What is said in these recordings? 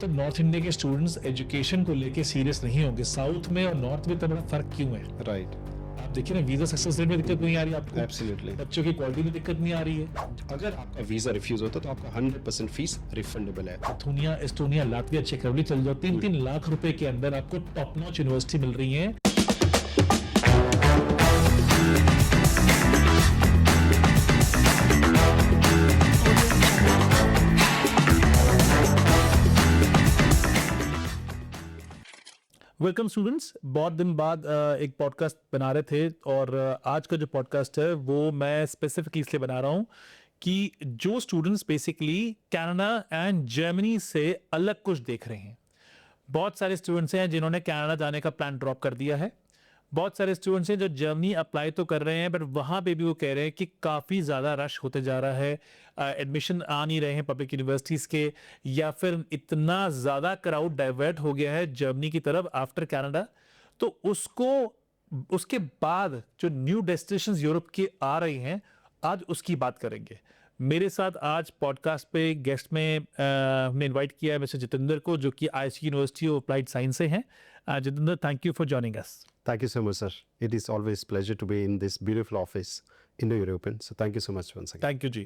तो north India के students education को लेके सीरियस नहीं होंगे, साउथ में और नॉर्थ में इतना बड़ा फर्क क्यों है? राइट, आप देखिए ना, वीजा सक्सेस रेट में दिक्कत नहीं आ रही आपको, एब्सोल्युटली। बच्चों की क्वालिटी में दिक्कत नहीं आ रही है। अगर आपका वीजा रिफ्यूज होता तो आपका 100% फीस रिफंडेबल है। लिथुनिया, एस्टोनिया, लातविया, चेक रिपब्लिक चल जाओ, 3-3 लाख रुपए के अंदर आपको टॉप नॉच यूनिवर्सिटी मिल रही है। वेलकम स्टूडेंट्स, बहुत दिन बाद एक पॉडकास्ट बना रहे थे और आज का जो पॉडकास्ट है वो मैं स्पेसिफिकली इसलिए बना रहा हूँ कि जो students basically Canada and Germany से अलग कुछ देख रहे हैं। बहुत सारे स्टूडेंट्स हैं जिन्होंने कनाडा जाने का प्लान ड्रॉप कर दिया है। बहुत सारे स्टूडेंट्स हैं जो जर्मनी अप्लाई तो कर रहे हैं, बट वहाँ पे भी वो कह रहे हैं कि काफ़ी ज़्यादा रश होते जा रहा है, एडमिशन आ नहीं रहे हैं पब्लिक यूनिवर्सिटीज़ के, या फिर इतना ज़्यादा क्राउड डाइवर्ट हो गया है जर्मनी की तरफ आफ्टर कनाडा। तो उसके बाद जो न्यू डेस्टिनेशंस यूरोप के आ रही हैं, आज उसकी बात करेंगे। मेरे साथ आज पॉडकास्ट पे गेस्ट में हमने इनवाइट किया है मिस्टर जितेंद्र को, जो कि ISC university of applied science से हैं। Jitendra, thank you for joining us. Thank you so much, sir. It is always pleasure to be in this beautiful office, Indo-European. So thank you so much once again. Thank you ji.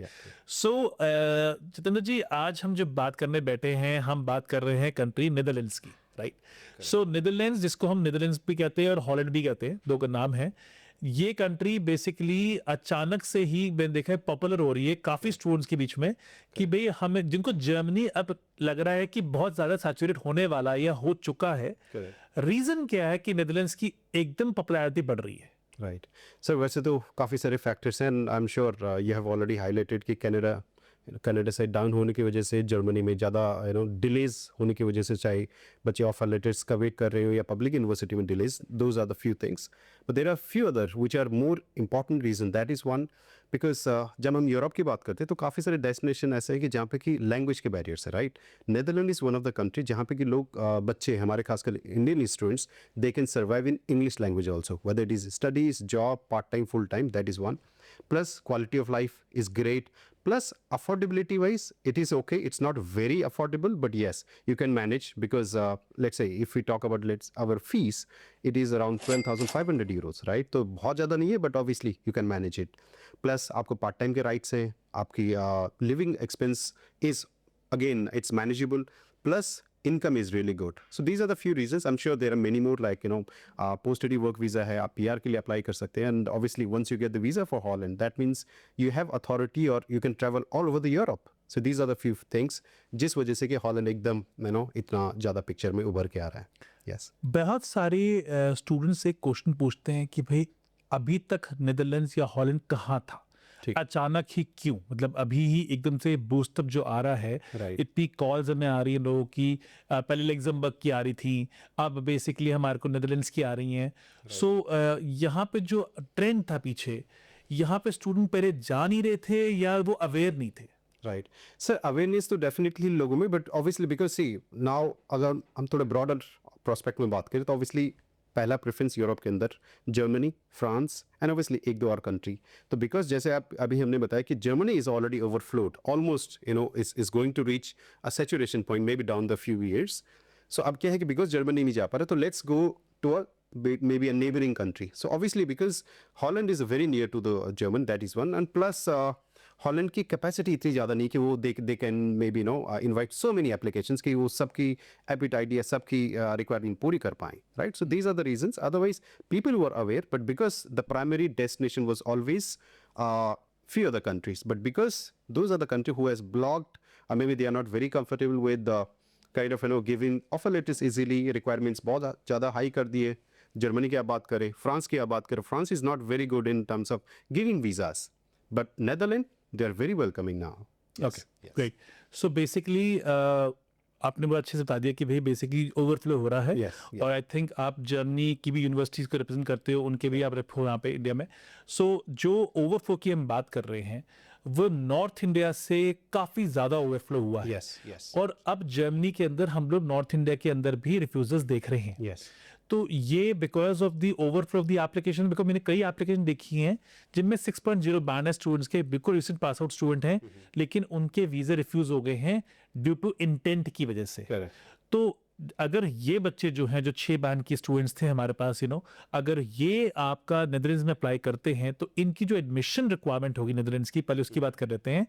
So Jitendra ji, आज हम जो बात करने बैठे हैं, हम बात कर रहे हैं कंट्री नीदरलैंड्स की, राइट? सो नीदरलैंड्स, जिसको हम नीदरलैंड्स भी कहते हैं और हॉलैंड भी कहते हैं, दो का नाम है। ये कंट्री बेसिकली अचानक से ही मैंने देखा है पॉपुलर हो रही है काफी स्टूडेंट्स के बीच में कि भाई हमें, जिनको जर्मनी अब लग रहा है कि बहुत ज्यादा सैचुरेट होने वाला है या हो चुका है। रीजन क्या है कि नीदरलैंड्स की एकदम पॉपुलैरिटी बढ़ रही है? राइट सर, वैसे तो काफ़ी सारे फैक्टर्स हैं। I am sure you have already highlighted कि कनाडा साइड डाउन होने की वजह से जर्मनी में ज़्यादा डिलेज होने की वजह से, चाहे बच्चे ऑफर लेटर्स का वेट कर रहे हो या पब्लिक यूनिवर्सिटी में delays, those are the few things. But there are few other which are more important reason. That is one, because जब हम यूरोप की बात करते हैं तो काफ़ी सारे डेस्टिनेशन ऐसे हैं कि जहाँ पे कि लैंग्वेज के बैरियर्स है, right? Netherland is one of the country जहाँ पे कि लोग बच्चे हमारे खासकर Indian students, they can survive in English language also, whether it is studies, job, part time, full time, that is one. Plus quality of life is great. Plus affordability wise, it is okay. It's not very affordable, but yes, you can manage because let's say if we talk about our fees, it is around 12,500 euros, right? तो बहुत ज़्यादा नहीं है, but obviously you can manage it. Plus आपको part time के rights हैं, आपकी living expense is again it's manageable. Plus income is really good. So these are the few reasons. I'm sure there are many more, like post-study work visa है, आप PR के लिए apply कर सकते हैं, and obviously once you get the visa for Holland, that means you have authority or you can travel all over the Europe. So these are the few things जिस वजह से कि Holland एकदम इतना ज़्यादा पिक्चर में उभर के आ रहा है। Yes. बहुत सारे स्टूडेंट्स से क्वेश्चन पूछते हैं कि भाई अभी तक नीदरलैंड्स या हॉलैंड कहाँ था, अचानक ही क्यों? मतलब अभी ही एकदम से बूस्टअप जो आ रहा है, Right. इतनी कॉल्स हमें आ रही है लोगों की, पहले लग्जमबर्ग की आ रही थी, अब बेसिकली हमारे को नीदरलैंड्स की आ रही हैं। सो यहाँ पे जो ट्रेंड था पीछे, यहाँ पे स्टूडेंट पहले जा नहीं रहे थे या वो अवेयर नहीं थे? राइट सर, अवेयरनेस तो डेफिनेटली लोगों में, but obviously because see now अगर हम थोड़ा ब्रॉडर प्रोस्पेक्ट में बात करें तो ऑब्वियसली पहला प्रेफरेंस यूरोप के अंदर जर्मनी, फ्रांस एंड ऑब्वियसली एक दो और कंट्री। तो बिकॉज जैसे आप अभी हमने बताया कि Germany is already overflowed, almost is going to reach a saturation point may be down the few years. So अब क्या है कि बिकॉज जर्मनी नहीं जा पा रहा तो let's go to a maybe a neighboring country. So obviously because Holland is very near to the German, that is one, and plus Holland की कैपेसिटी इतनी ज़्यादा नहीं कि वो they can may be invite so many applications कि वो सबकी appetite या सबकी रिक्वायरमेंट पूरी कर पाएँ, right? So these are the reasons. Otherwise people were aware, but because the primary destination was always few other countries, but because those are the country who has blocked, or maybe they are not very comfortable with the kind of giving offer letters easily, requirements बहुत ज़्यादा high कर दिए। Germany की आप बात करें, France की आप बात करें, France is not very good in terms of giving visas, but Netherland they are very welcoming now. Okay, great. So basically आपने बहुत अच्छे से बता दिया कि भाई बेसिकली ओवरफ्लो हो रहा है। Yes, yes. और आई थिंक आप जर्मनी की भी यूनिवर्सिटीज को रिप्रेजेंट करते हो, उनके भी आप रेप हो यहाँ पे इंडिया में। सो जो ओवरफ्लो की हम बात कर रहे हैं वो नॉर्थ इंडिया से काफी ज्यादा ओवरफ्लो हुआ है। Yes, yes. और अब जर्मनी के अंदर हम लोग नॉर्थ इंडिया के अंदर भी रिफ्यूजल्स देख रहे हैं। Yes. तो ये because of the overflow of the application, because मैंने कई एप्लीकेशन देखी हैं जिनमें 6.0 बैंड है स्टूडेंट्स के, बिल्कुल रिसेंट पास आउट स्टूडेंट हैं, लेकिन उनके वीजा रिफ्यूज हो गए हैं ड्यू टू इंटेंट की वजह से। Correct. तो अगर ये बच्चे जो हैं, जो 6 बैंड के स्टूडेंट्स थे हमारे पास, अगर ये आपका नेदरलैंड्स में अप्लाई करते हैं तो इनकी जो एडमिशन रिक्वायरमेंट होगी नेदरलैंड्स की, पहले उसकी बात कर लेते हैं,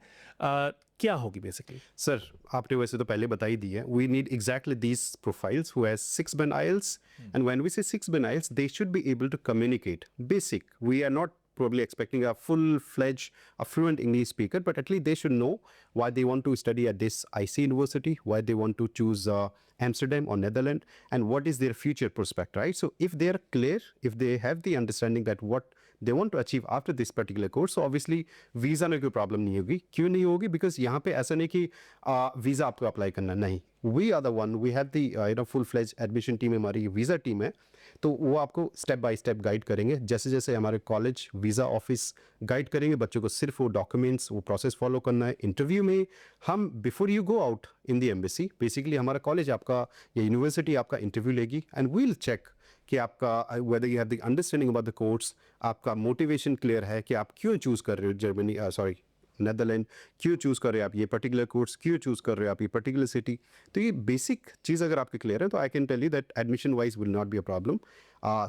क्या होगी बेसिकली? सर आपने वैसे तो पहले बता ही दिया, we need exactly these profiles who has 6 band IELTS, and when we say 6 band IELTS they should be able to communicate basic. We are not probably expecting a full-fledged, a fluent English speaker, but at least they should know why they want to study at this IC university, why they want to choose Amsterdam or Netherlands, and what is their future prospect, right? So if they are clear, if they have the understanding that what they want to achieve after this particular course, so obviously visa में कोई problem नहीं होगी। क्यों नहीं होगी? Because यहाँ पे ऐसा नहीं कि वीज़ा आपको अप्लाई करना, नहीं, we are the one, we have the full fledge admission team, हमारी वीज़ा टीम है, तो वो आपको स्टेप बाय स्टेप गाइड करेंगे, जैसे जैसे हमारे कॉलेज वीज़ा ऑफिस गाइड करेंगे बच्चों को। सिर्फ वो डॉक्यूमेंट्स, वो प्रोसेस फॉलो करना है। इंटरव्यू में हम before you go out in the embassy, basically हमारा कॉलेज आपका या यूनिवर्सिटी आपका इंटरव्यू लेगी, एंड वी विल चेक कि आपका whether you have the understanding about the course, आपका मोटिवेशन क्लियर है कि आप क्यों चूज़ कर रहे हो जर्मनी, सॉरी नेदरलैंड, क्यों चूज़ कर रहे हो आप ये पर्टिकुलर कोर्स, क्यों चूज़ कर रहे हो आप ये पर्टिकुलर सिटी। तो ये बेसिक चीज़ अगर आपके क्लियर है तो I can tell you that admission wise will not be a problem.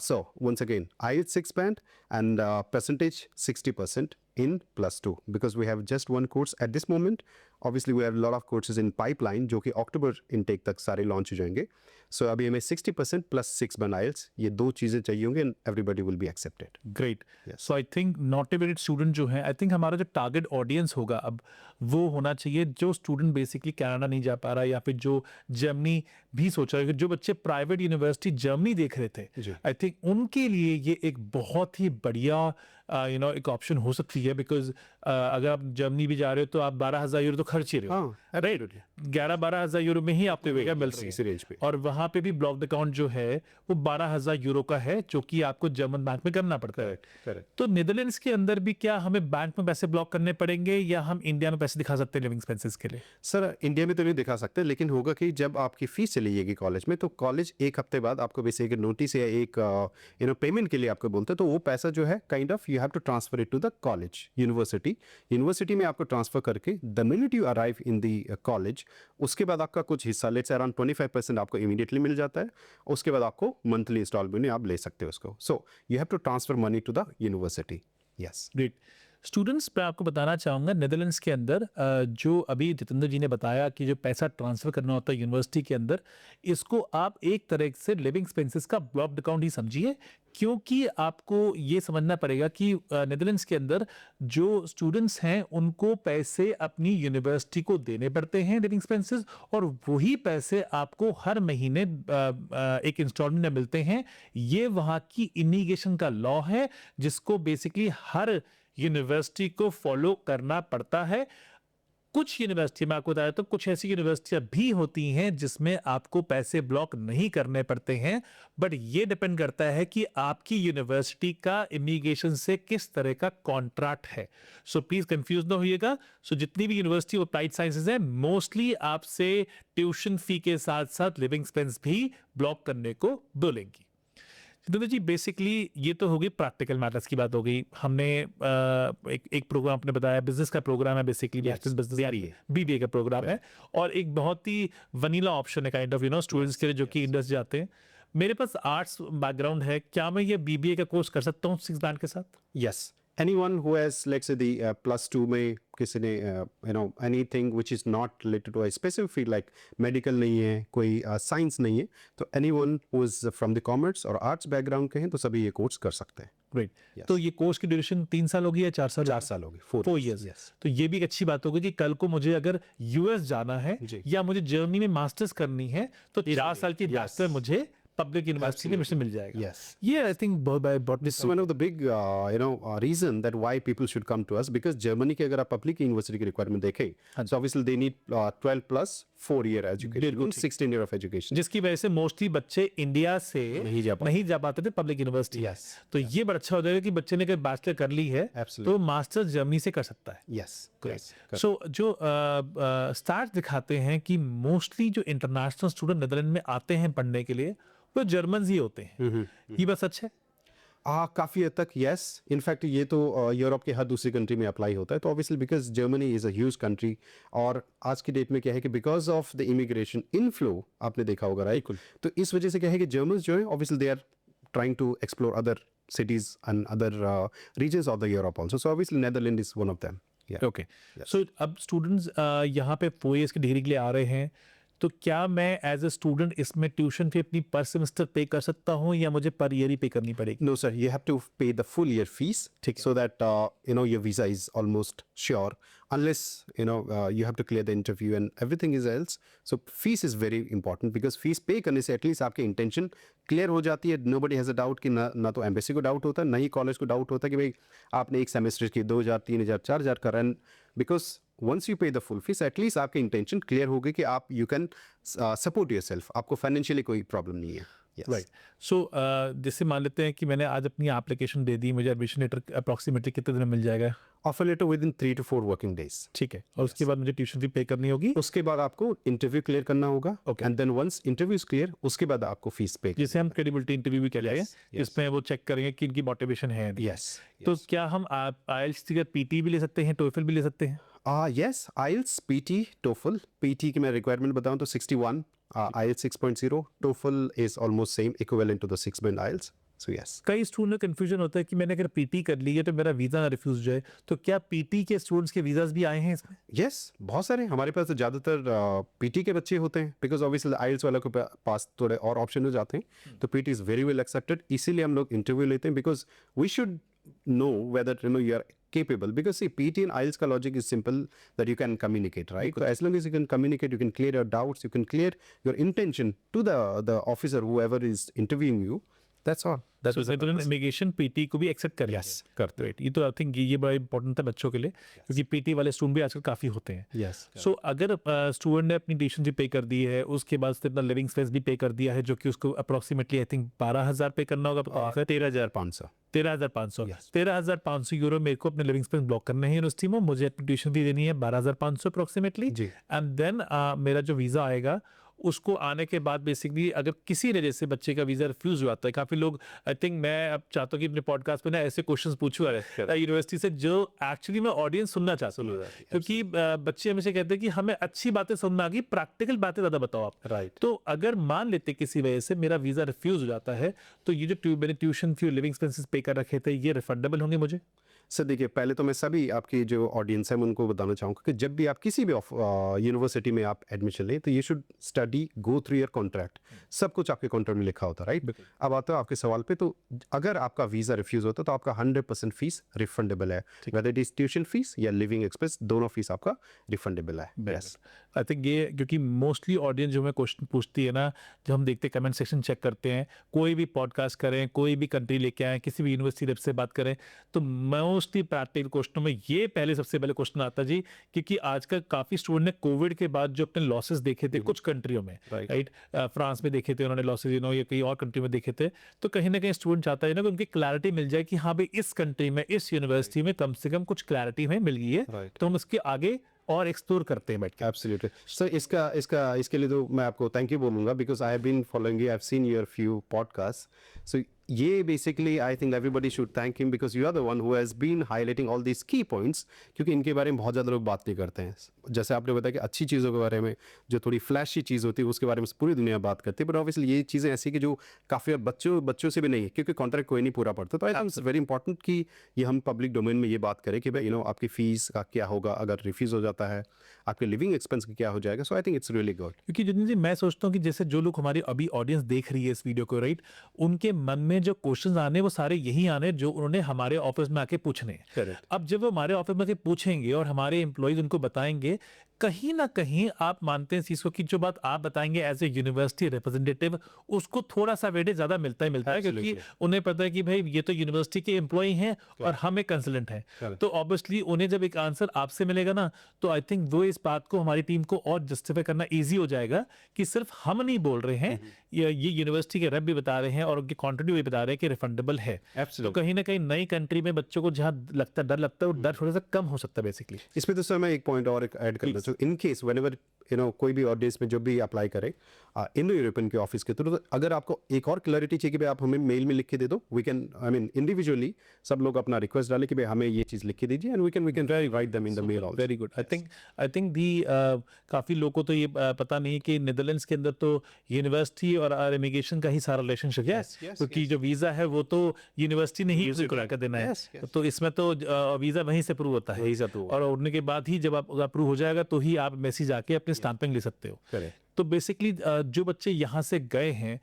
So once again IELTS 6 band and percentage 60% in +2 because we have just one course at this moment. Obviously we have a lot of courses in pipeline जो कि अक्टूबर intake तक सारे launch हो जाएंगे। सो अभी हमें 60% + 6 band IELTS, ये 2 चीज़ें चाहिए होंगे, and everybody will be accepted. Great. So I think motivated student जो है, आई थिंक हमारा जो टारगेट ऑडियंस होगा अब, वो होना चाहिए जो स्टूडेंट बेसिकली कनाडा नहीं जा पा रहा, या फिर जो जर्मनी भी सोच रहा है, जो बच्चे प्राइवेट यूनिवर्सिटी जर्मनी देख रहे थे, आई थिंक उनके लिए ये एक बहुत ही बढ़िया एक ऑप्शन हो सकती है। बिकॉज अगर आप जर्मनी भी जा रहे हो तो आप 12,000 यूरो तो खर्च ही रहे हो, राइट? 11-12,000 यूरो में ही आपको मिल रही है, और वहाँ पे भी ब्लॉक्ड अकाउंट जो है वो 12,000 यूरो का है, जो कि आपको जर्मन बैंक में करना पड़ता है। तो नीदरलैंड्स के अंदर भी क्या हमें बैंक में पैसे ब्लॉक करने पड़ेंगे, या हम इंडिया में पैसे दिखा सकते हैं लिविंग एक्सपेंसेस के लिए? सर इंडिया में तो नहीं दिखा सकते, लेकिन होगा कि जब आपकी फीस चली जाएगी कॉलेज में, तो कॉलेज 1 हफ्ते बाद आपको बेसिक नोटिस या एक पेमेंट के लिए आपको बोलते हैं, तो वो पैसा जो है kind of you have to transfer it to the college, university में आपको ट्रांसफर करके the minute you arrive in the college, उसके बाद आपका कुछ हिस्सा, लेट्स अराउंड 25% आपको इमीडिएटली मिल जाता है, उसके बाद आपको मंथली इंस्टॉलमेंट में आप ले सकते हो उसको। So you have to transfer money to the university. Yes, great. Students पे आपको बताना चाहूँगा, नेदरलैंड्स के अंदर जो अभी जितेंद्र जी ने बताया कि जो पैसा ट्रांसफ़र करना होता है यूनिवर्सिटी के अंदर, इसको आप एक तरह से लिविंग एक्सपेंसेस का ब्लॉक्ड अकाउंट ही समझिए, क्योंकि आपको ये समझना पड़ेगा कि नेदरलैंड्स के अंदर जो स्टूडेंट्स हैं उनको पैसे अपनी यूनिवर्सिटी को देने पड़ते हैं लिविंग एक्सपेंसेस, और वही पैसे आपको हर महीने एक इंस्टॉलमेंट में मिलते हैं। ये वहाँ की इमिग्रेशन का लॉ है, जिसको बेसिकली हर यूनिवर्सिटी को फॉलो करना पड़ता है। कुछ यूनिवर्सिटी में आपको बताया, तो कुछ ऐसी यूनिवर्सिटियां भी होती हैं जिसमें आपको पैसे ब्लॉक नहीं करने पड़ते हैं, बट ये डिपेंड करता है कि आपकी यूनिवर्सिटी का इमिग्रेशन से किस तरह का कॉन्ट्रैक्ट है। सो प्लीज कंफ्यूज ना होइएगा। सो जितनी भी यूनिवर्सिटी ऑफ अप्लाइड साइंसेज है, मोस्टली आपसे ट्यूशन फी के साथ साथ लिविंग एक्सपेंस भी ब्लॉक करने को बोलेंगी। जितेंद्र जी, बेसिकली ये तो हो गई प्रैक्टिकल मैटर्स की बात हो गई। हमने एक प्रोग्राम आपने बताया, बिजनेस का प्रोग्राम है, बेसिकली बिजनेस BBA का प्रोग्राम है, और एक बहुत ही वनीला ऑप्शन है काइंड ऑफ स्टूडेंट्स के लिए जो कि इंडस्ट्री जाते हैं। मेरे पास आर्ट्स बैकग्राउंड है, क्या मैं ये BBA का कोर्स कर सकता हूँ 6 बैंड के साथ? Yes, anyone who has let's say the +2 में किसी ने anything which is not related to a specific field like medical नहीं है, कोई साइंस नहीं है, तो anyone who is from the commerce और आर्ट्स बैकग्राउंड के हैं तो सभी ये कोर्स कर सकते हैं। ग्रेट। तो ये कोर्स की ड्यूरेशन 3 साल होगी या 4 साल? 4 साल होगी, 4 years। तो ये भी एक अच्छी बात होगी कि कल को मुझे अगर US जाना है या मुझे जर्मनी में मास्टर्स करनी है, तो 4 साल की मास्टर मुझे पब्लिक यूनिवर्सिटी में एडमिशन मिल जाएगा। Yes. ये I think This is one of the big reason that why people should come to us, because Germany के अगर आप पब्लिक यूनिवर्सिटी की रिक्वायरमेंट देखें, so obviously they need 12 plus 4 year education, 16 year of education, जिसकी वजह से mostly बच्चे India से नहीं जा पाते थे पब्लिक यूनिवर्सिटी। Yes. तो ये बड़ा अच्छा हो जाएगा कि बच्चे ने अगर बैचलर कर ली है तो मास्टर्स जर्मनी से कर सकता है। Yes. सो जो स्टार्ट दिखाते हैं कि मोस्टली जो इंटरनेशनल स्टूडेंट नेदरलैंड में आते हैं पढ़ने के लिए वो जर्मन ही होते हैं, ये बात सच है? काफ़ी हद तक यस। इनफैक्ट ये तो यूरोप के हर दूसरी कंट्री में अप्लाई होता है, तो obviously because Germany is a huge country, और आज की डेट में क्या है कि because of the immigration inflow आपने देखा होगा, राइट? तो इस वजह से क्या है कि जर्मन्स जो है obviously they are trying to explore other cities and other regions of the Europe also. So obviously Netherlands is one of them. Yeah. Okay, so अब स्टूडेंट्स यहाँ पे 4 years की डिग्री के लिए आ रहे हैं, तो क्या मैं एज अ स्टूडेंट इसमें ट्यूशन फी अपनी पर सेमेस्टर पे कर सकता हूँ या मुझे पर ईयर ही पे करनी पड़ेगी? No, sir. You have to pay the full year fees, so that your visa is almost sure, unless you have to clear the interview and everything is else. So fees is very important, because fees pay करने से at least आपके intention clear हो जाती है. Nobody has a doubt कि ना तो embassy को doubt होता है, ना ही college को doubt होता है कि भाई आपने एक semester की 2,000, 3,000, 4,000 करा, because once you pay the full fees, at least आपके intention clear हो गई कि आप you can support yourself. आपको financially कोई problem नहीं है. Yes. राइट, सो जैसे मान लेते हैं कि मैंने आज अपनी एप्लीकेशन दे दी, मुझे एडमिशन लेटर अप्रॉक्सीमेटली कितने दिन में मिल जाएगा? Offer letter within 3 to 4 working days. ठीक है, और उसके बाद मुझे ट्यूशन फी पे करनी होगी? उसके बाद आपको इंटरव्यू क्लियर करना होगा, and then once interview is clear, उसके बाद आपको फीस पे, जिसे हम क्रेडिबिलिटी इंटरव्यू भी कहते हैं, जिसमें वो चेक करेंगे कि इनकी मोटिवेशन है। यस। तो क्या हम आईएलटीएस की पीटी भी ले सकते हैं, टोफल भी ले सकते हैं? Yes, IELTS, PT, TOEFL. PT की मैं रिक्वायरमेंट बताऊं तो 61, IELTS 6.0, TOEFL is almost same, equivalent to the 6 band IELTS. So yes, कई स्टूडेंट में कंफ्यूजन होता है कि मैंने अगर पीटी कर ली है तो मेरा वीजा ना रिफ्यूज जाए, तो क्या पीटी के स्टूडेंट्स के वीजास भी आए हैं इसमें? यस, बहुत सारे हमारे पास तो ज़्यादातर पीटी के बच्चे होते हैं, बिकॉज ऑब्वियसली आईएलटीएस वालों के पास थोड़े और ऑप्शन हो जाते हैं, तो PT is very well accepted. इसीलिए हम लोग इंटरव्यू लेते हैं, because we should know whether you are capable, because see, PT and IELTS का logic is simple, that you can communicate, right? So as long as you can communicate, you can clear your doubts, you can clear your intention to the officer whoever is interviewing you. That's all. So immigration PT को भी accept कर Yes, करते हैं. ये तो I think ये बड़ा important है बच्चों के लिए, क्योंकि पीटी वाले स्टूडेंट भी आजकल काफ़ी होते हैं. Yes. सो अगर स्टूडेंट ने अपनी ट्यूशन फी पे कर दी है, उसके बाद उसने अपना लिविंग स्पेस भी पे कर दिया है, जो कि उसको अप्रॉक्सीमेटली आई थिंक 12,000 पे करना होगा, 13,500. 13,500. Yes. 13,500 यूरो मेरे को अपने लिविंग स्पेस ब्लॉक करने हैं यूनिवर्सिटी में, मुझे अपनी ट्यूशन फी देनी है 12,500 अप्रॉक्सीमेटली, जी. एंड देन मेरा जो वीज़ा आएगा उसको आने के बाद बेसिकली अगर किसी वजह से बच्चे का वीज़ा रिफ्यूज़ हो जाता है, काफ़ी लोग, आई थिंक मैं अब चाहता हूँ कि अपने पॉडकास्ट पे ना ऐसे क्वेश्चंस पूछूं यूनिवर्सिटी से जो एक्चुअली मैं ऑडियंस सुनना चाहता हूँ, क्योंकि बच्चे हमेशा कहते हैं कि हमें अच्छी बातें समझ में आ गई, प्रैक्टिकल बातें ज़्यादा बताओ आप. राइट. तो अगर मान लेते किसी वजह से मेरा वीज़ा रिफ्यूज़ हो जाता है, तो ये जो मैंने ट्यूशन फी, लिविंग एक्सपेंसेस पे कर रखे थे, ये रिफंडेबल होंगे मुझे? सर देखिए, पहले तो मैं सभी आपकी जो ऑडियंस है मैं उनको बताना चाहूँगा कि जब भी आप किसी भी यूनिवर्सिटी में आप एडमिशन लें, तो ये should study, go through your contract. सब कुछ आपके कॉन्ट्रैक्ट में लिखा होता है, राइट? अब आता है आपके सवाल पे, तो अगर आपका वीज़ा रिफ्यूज़ होता है तो आपका 100% फीस रिफंडेबल है, whether it is tuition fees या लिविंग एक्सपेंस, दोनों फीस आपका रिफंडेबल है. यस, आई थिंक ये, क्योंकि मोस्टली ऑडियंस जो हमें क्वेश्चन पूछती है ना, जब हम देखते हैं कमेंट सेक्शन चेक करते हैं, कोई भी पॉडकास्ट करें, कोई भी कंट्री लेके आए, किसी भी यूनिवर्सिटी रेप से बात करें, तो मोस्टली प्रैक्टिकल क्वेश्चनों में ये पहले सबसे पहले क्वेश्चन आता जी, क्योंकि आजकल काफ़ी स्टूडेंट ने कोविड के बाद जो अपने लॉसेस देखे थे कुछ कंट्रियों में, राइट, फ्रांस में देखे थे उन्होंने लॉसेज, या कई और कंट्री में देखे थे, तो कहीं ना कहीं स्टूडेंट चाहता है ना कि उनकी क्लैरिटी मिल जाए कि हाँ भाई इस कंट्री में, इस यूनिवर्सिटी में कम से कम कुछ क्लैरिटी हमें मिल गई है, तो हम इसके आगे और एक्सप्लोर करते हैं बैठ के. Absolutely sir. इसके लिए तो मैं आपको थैंक यू बोलूँगा, because I have been following you, I have seen your few podcast. So ये basically I think everybody should thank him, because you are the one who has been highlighting all these key points, क्योंकि इनके बारे में बहुत ज़्यादा लोग बात नहीं करते हैं. जैसे आपने बताया कि अच्छी चीज़ों के बारे में, जो थोड़ी फ्लैशी चीज़ होती है उसके बारे में पूरी दुनिया बात करती है, बट ऑब्वियसली ये चीज़ें ऐसी कि जो काफ़ी बच्चों से भी नहीं है, क्योंकि कॉन्ट्रैक्ट कोई नहीं पूरा पड़ता. तो I think it's very important कि ये हम पब्लिक डोमेन में ये बात करें कि भाई आपकी फीस का क्या होगा अगर रिफ्यूज़ हो जाता है, आपके लिविंग एक्सपेंस का क्या हो जाएगा. So I think it's really good. क्योंकि जितनी जी मैं सोचता हूँ कि जैसे जो लोग हमारी अभी ऑडियंस देख रही है इस वीडियो को, राइट, उनके मन में जो क्वेश्चंस आने वो सारे यही आने जो उन्होंने हमारे ऑफिस में आके पूछने हैं. Correct. अब जब वो हमारे ऑफिस में आके पूछेंगे और हमारे एम्प्लॉइज उनको बताएंगे, कहीं ना कहीं आप मानते हैं चीज़ को कि जो बात आप बताएंगे एज ए यूनिवर्सिटी रिप्रेजेंटेटिव, उसको थोड़ा सा वेटेज ज़्यादा मिलता है, क्योंकि उन्हें पता है कि भाई ये तो यूनिवर्सिटी के एम्प्लॉय हैं और हम एक कंसल्टेंट हैं, तो ऑब्वियसली उन्हें जब एक आंसर आपसे मिलेगा ना, तो आई थिंक वो इस बात को, हमारी टीम को और जस्टिफाई करना ईजी हो जाएगा कि सिर्फ हम नहीं बोल रहे हैं, ये यूनिवर्सिटी के रेप भी बता रहे हैं और उनके कॉन्ट्रीब्यूट भी बता रहे हैं कि रिफंडेबल है. तो कहीं ना कहीं नई कंट्री में बच्चों को जहाँ डर लगता है वो डर थोड़ा सा कम हो सकता है बेसिकली. इसमें तो सर मैं एक पॉइंट और ऐड करना चाहूँ. इन केस व्हेनेवर कोई भी ऑडियंस में जब भी अप्लाई करें इंडो यूरोपियन के ऑफिस के थ्रू, तो अगर आपको एक और क्लैरिटी चाहिए कि भाई आप हमें मेल में लिख के दे दो, वी कैन इंडिविजुअली सब लोग अपना रिक्वेस्ट डालें कि भाई हमें ये चीज़ लिख के दीजिए, and we can write them in the mail also. Very good. I think the काफी लोगों को तो ये पता नहीं है कि नीदरलैंड्स के अंदर तो यूनिवर्सिटी और इमिग्रेशन का ही सारा रिलेशनशिप है, क्योंकि जो वीजा है वो तो यूनिवर्सिटी ने ही उसको लाकर देना है। तो इसमें तो वीजा वहीं से अप्रूव होता है, और उड़ने के बाद ही जब आप अप्रूव हो जाएगा तो ही आप मैसेज आके अपने स्टैंपिंग ले सकते हो। तो बेसिकली जो बच्चे यहाँ से गए हैं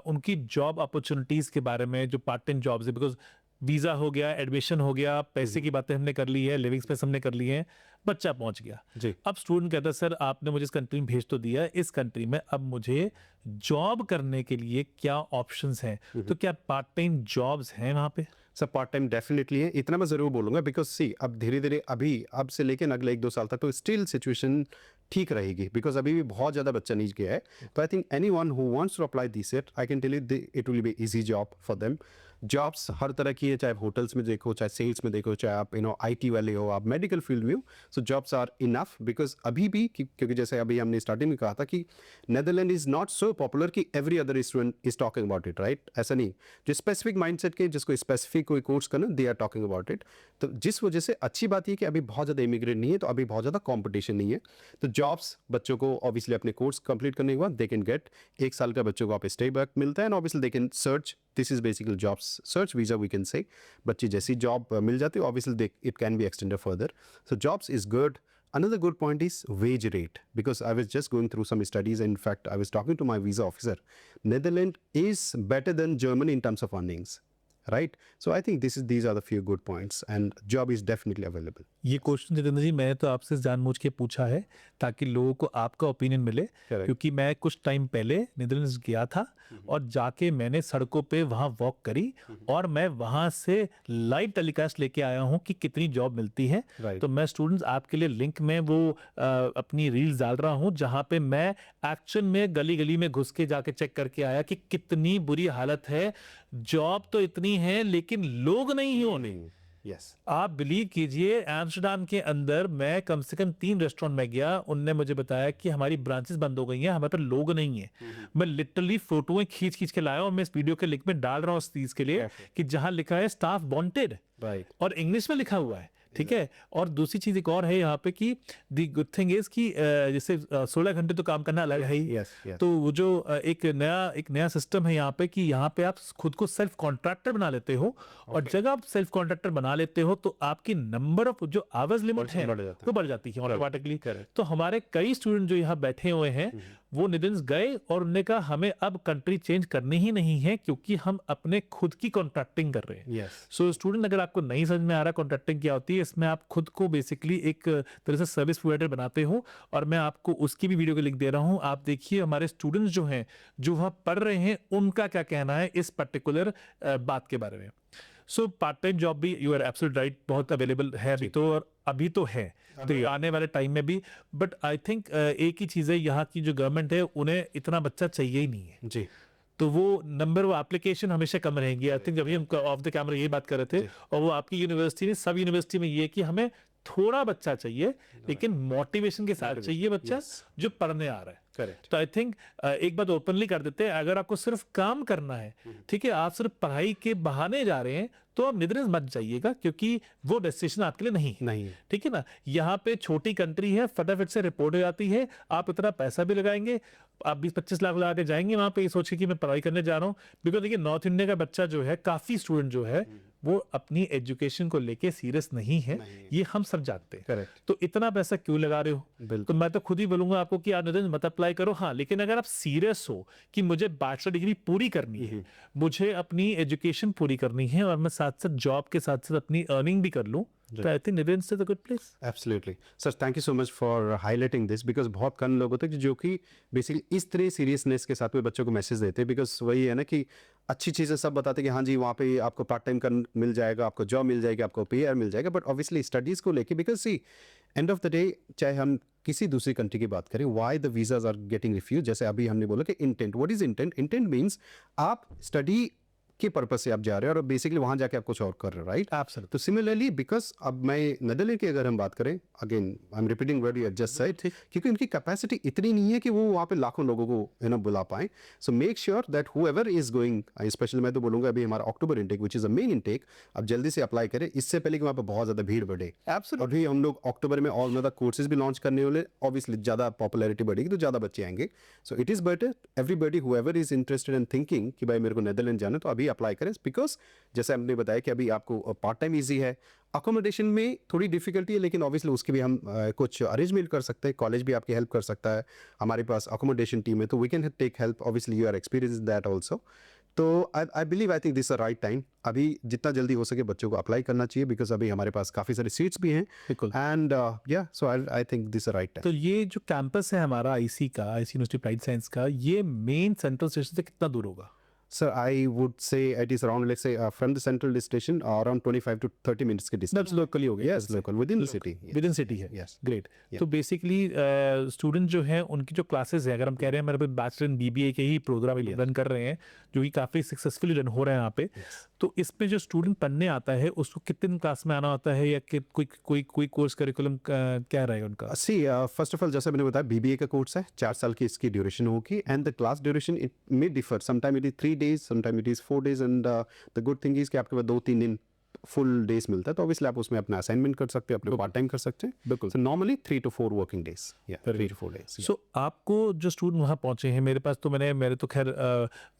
उनकी जॉब अपॉर्चुनिटीज के बारे में, जो पार्ट टाइम जॉब्स है, बिकॉज वीजा हो गया, एडमिशन हो गया, पैसे की बातें हमने कर ली है, लिविंग स्पेस हमने कर ली है, बच्चा पहुंच गया जी। अब स्टूडेंट कहता है सर आपने मुझे इस कंट्री में भेज तो दिया, इस कंट्री में अब मुझे जॉब करने के लिए क्या ऑप्शंस हैं? तो क्या पार्ट टाइम जॉब्स हैं वहाँ पे? सब पार्ट टाइम डेफिनेटली है, इतना मैं ज़रूर बोलूँगा, बिकॉज सी अब धीरे धीरे अभी अब से लेकर अगले 1-2 साल तक तो स्टिल सिचुएशन ठीक रहेगी, बिकॉज अभी भी बहुत ज़्यादा बच्चा नीच गया है। तो I think anyone who wants to apply this it, I can tell you it will be easy job for them. Jobs हर तरह की है, चाहे होटल्स में देखो, चाहे सेल्स में देखो, चाहे आप IT वाले हो, आप मेडिकल फील्ड में हो, सो जॉब्स आर इनफ। बिकॉज अभी भी क्योंकि जैसे अभी हमने स्टार्टिंग में कहा था कि Netherland is not so popular कि every other student is talking about it, right? ऐसा नहीं, जो स्पेसिफिक माइंडसेट के जिसको स्पेसिफिक कोई कोर्स करना, they are talking about it. तो जिस वजह से अच्छी बात ये कि अभी बहुत ज़्यादा इमिग्रेंट नहीं है, तो अभी बहुत ज़्यादा कॉम्पिटिशन नहीं है। तो जॉब्स बच्चों को ऑब्वियसली अपने कोर्स कंप्लीट करने के बाद दे कैन गेट 1 साल का बच्चों को आप स्टे बैक मिलता है, and obviously they can search, this is basically jobs search visa we can say. बच्चे जैसी जॉब मिल जाती है obviously it can be extended further, so jobs is good. Another good point is wage rate, because I was just going through some studies, and in fact I was talking to my visa officer. Netherlands is better than Germany in terms of earnings, right? So I think these are the few good points, and job is definitely available. ये question Jitendra जी मैंने तो आपसे जानबूझ के पूछा है ताकि लोगों को आपका ओपिनियन मिले, Correct. क्योंकि मैं कुछ टाइम पहले नीदरलैंड्स गया था और जाके मैंने सड़कों पे वहाँ वॉक करी, और मैं वहाँ से लाइव टेलीकास्ट लेके आया हूँ कि कितनी जॉब मिलती है। Right. तो मैं स्टूडेंट्स आपके लिए लिंक में वो अपनी रील्स डाल रहा हूँ जहाँ पे मैं एक्शन में गली गली में घुस के जाके चेक करके आया कि कितनी बुरी हालत है। जॉब तो इतनी है लेकिन लोग नहीं होने। Yes. आप बिलीव कीजिए, एम्स्टर्डम के अंदर मैं कम से कम 3 रेस्टोरेंट में गया, उनने मुझे बताया कि हमारी ब्रांचेस बंद हो गई हैं, हमारे पास लोग नहीं है। मैं लिटरली फोटोएं खींच खींच के लाया और मैं इस वीडियो के लिंक में डाल रहा हूँ इस चीज के लिए कि जहां लिखा है स्टाफ वांटेड, Right. और इंग्लिश में लिखा हुआ है, ठीक है। और दूसरी चीज एक और है यहाँ पे कि दी गुड थिंग इज कि जैसे 16 घंटे तो काम करना अलग है ही। Yes, yes. तो वो जो एक नया सिस्टम है यहाँ पे कि यहाँ पे आप खुद को सेल्फ कॉन्ट्रैक्टर बना लेते हो, और जब आप सेल्फ कॉन्ट्रैक्टर बना लेते हो तो आपकी नंबर ऑफ जो आवर्स लिमिट है बढ़ जाता है। वो बढ़ जाती है ऑटोमेटिकली। Correct. तो हमारे कई स्टूडेंट जो यहाँ बैठे हुए हैं वो नीदरलैंड्स गए और उन्होंने कहा हमें अब कंट्री चेंज करनी ही नहीं है, क्योंकि हम अपने खुद की कॉन्ट्रैक्टिंग कर रहे हैं। Yes. सो स्टूडेंट, अगर आपको नहीं समझ में आ रहा कॉन्ट्रैक्टिंग क्या होती है, इसमें आप खुद को बेसिकली एक तरह से सर्विस प्रोवाइडर बनाते हो, और मैं आपको उसकी भी वीडियो का लिंक दे रहा हूँ। आप देखिए हमारे स्टूडेंट्स जो हैं जो वहाँ पढ़ रहे हैं उनका क्या कहना है इस पर्टिकुलर बात के बारे में। सो पार्ट टाइम जॉब भी, यू आर एब्सोल्यूट राइट, बहुत अवेलेबल है अभी तो, और अभी तो है, तो आने वाले टाइम में भी। बट आई थिंक एक ही चीज़ है, यहाँ की जो गवर्नमेंट है उन्हें इतना बच्चा चाहिए ही नहीं है, जी। तो वो नंबर, वो एप्लीकेशन हमेशा कम रहेंगी। आई थिंक जब हम ऑफ द कैमरा ये बात कर रहे थे, और वो आपकी यूनिवर्सिटी ने, सब यूनिवर्सिटी में ये है कि हमें थोड़ा बच्चा चाहिए लेकिन मोटिवेशन के साथ चाहिए बच्चा जो पढ़ने आ रहा है। Correct. तो आई थिंक एक बात ओपनली कर देते हैं, अगर आपको सिर्फ काम करना है, ठीक है, आप सिर्फ पढ़ाई के बहाने जा रहे हैं, तो आप नीदरलैंड्स मत जाइएगा, क्योंकि वो डेस्टिनेशन आपके लिए नहीं है। नहीं है। ठीक है ना, यहाँ पे छोटी कंट्री है, फटाफट से रिपोर्ट हो जाती है, आप इतना पैसा भी लगाएंगे, आप 20-25 लाख लगा के जाएंगे वहां पे, ये सोचिए कि मैं पढ़ाई करने जा रहा हूँ। बिकॉज देखिए नॉर्थ इंडिया का बच्चा जो है, काफी स्टूडेंट जो है वो अपनी एजुकेशन को लेके सीरियस नहीं है, ये हम सब जानते हैं। Correct. तो इतना पैसा क्यों लगा रहे हो? बिल्कुल। तो मैं तो खुद ही बोलूंगा आपको कि आप नीदरलैंड्स मत अप्लाई करो। हाँ, लेकिन अगर आप सीरियस हो कि मुझे बैचलर डिग्री पूरी करनी है, मुझे अपनी एजुकेशन पूरी करनी है, और मैं साथ साथ जॉब के साथ साथ अपनी अर्निंग भी कर लूं, तो I think Netherlands is a good place. Absolutely sir, thank you so much for highlighting this, because बहुत कम लोग होते हैं जो कि बेसिकली इस तरह सीरियसनेस के साथ में बच्चों को मैसेज देते हैं। बिकॉज वही है ना कि अच्छी चीज़ें सब बताते हैं कि हाँ जी वहाँ पे आपको पार्ट टाइम कर मिल जाएगा, आपको जॉब मिल जाएगी, आपको पीआर मिल जाएगा, बट ऑब्वियसली स्टडीज़ को लेके, because see end of the day चाहे हम किसी दूसरी कंट्री की बात करें, why the visas are getting refuse, जैसे अभी हमने बोला कि intent, what is intent? Intent means आप स्टडी के पर्पज से आप जा रहे हो और बेसिकली वहां जाके आप कुछ और कर रहे हो, राइट? एब्सोल्युटली। तो सिमिलरली बिकॉज अब मैं नेदरलैंड की अगर हम बात करें, again I am repeating word you just said, क्योंकि उनकी कैपेसिटी इतनी नहीं है कि वो वहाँ पे लाखों लोगों को बुला पाए। So make sure that whoever is going, specially मैं तो बोलूंगा अभी हमारा October intake which is a main intake, अब जल्दी से अप्लाई करें इससे पहले कि वहाँ पे बहुत ज्यादा भीड़ बढ़े। एब्सोल्युटली। और भी हम लोग अक्टूबर में और ज्यादा कोर्सेज भी लॉन्च करने वाले, ऑब्वियसली ज्यादा पॉपुलैरिटी बढ़ेगी तो ज्यादा बच्चे आएंगे। So it is better everybody whoever is interested in thinking कि भाई मेरे को नेदरलैंड जाना है तो अभी अप्लाई करें, बिकॉज जैसे हमने बताया कि अभी आपको पार्ट टाइम ईजी है, अकोमोडेशन में थोड़ी डिफिकल्टी है लेकिन ऑब्वियसली उसके भी हम कुछ अरेंजमेंट कर सकते हैं, कॉलेज भी आपकी हेल्प कर सकता है, हमारे पास अकोमोडेशन टीम है तो we can take help, obviously you are experience that also. तो I believe I think this a right time, अभी जितना जल्दी हो सके बच्चों को अप्लाई करना चाहिए, बिकॉज अभी हमारे पास काफ़ी सारी सीट्स भी हैं। बिल्कुल। एंड या so I think this a right time. तो ये जो कैंपस है हमारा आईसी का, आईसी यूनिवर्सिटी अप्लाइड साइंस का, ये मेन सेंट्रल स्टेशन से कितना दूर होगा? Sir, I would say it is around, let's say, from the central station, around 25 to 30 minutes के distance. दैट्स लोकली हो गया। Yes, local, within the city. Yes. With in city है। Yes. Great. Yeah. तो basically student जो हैं उनकी जो classes हैं, अगर हम कह रहे हैं मेरे बैचलर इन बीबीए के ही प्रोग्राम Yes. रन कर रहे हैं जो कि काफ़ी सक्सेसफुली रन हो रहे हैं यहाँ पे, तो इसमें जो स्टूडेंट पढ़ने आता है उसको कितने दिन क्लास में आना होता है, या कि कोई कोर्स करिकुलम क्या रहेगा उनका? See, first of all, जैसे मैंने बताया BBA का कोर्स है, 4 साल की इसकी ड्यूरेशन होगी, and the class duration it may differ, sometime it is 3 days, sometime it is 4 days, and the good thing is कि आपके पास 2-3 दिन फुल डेज मिलता है, तो ऑब्वियसली आप उसमें अपना असाइनमेंट कर सकते हैं, अपने पार्ट टाइम कर सकते हैं। बिल्कुल। So normally 3 to 4 working days, या 3 to 4 days. सो आपको जो स्टूडेंट वहाँ पहुँचे हैं, मेरे पास तो मेरे तो खैर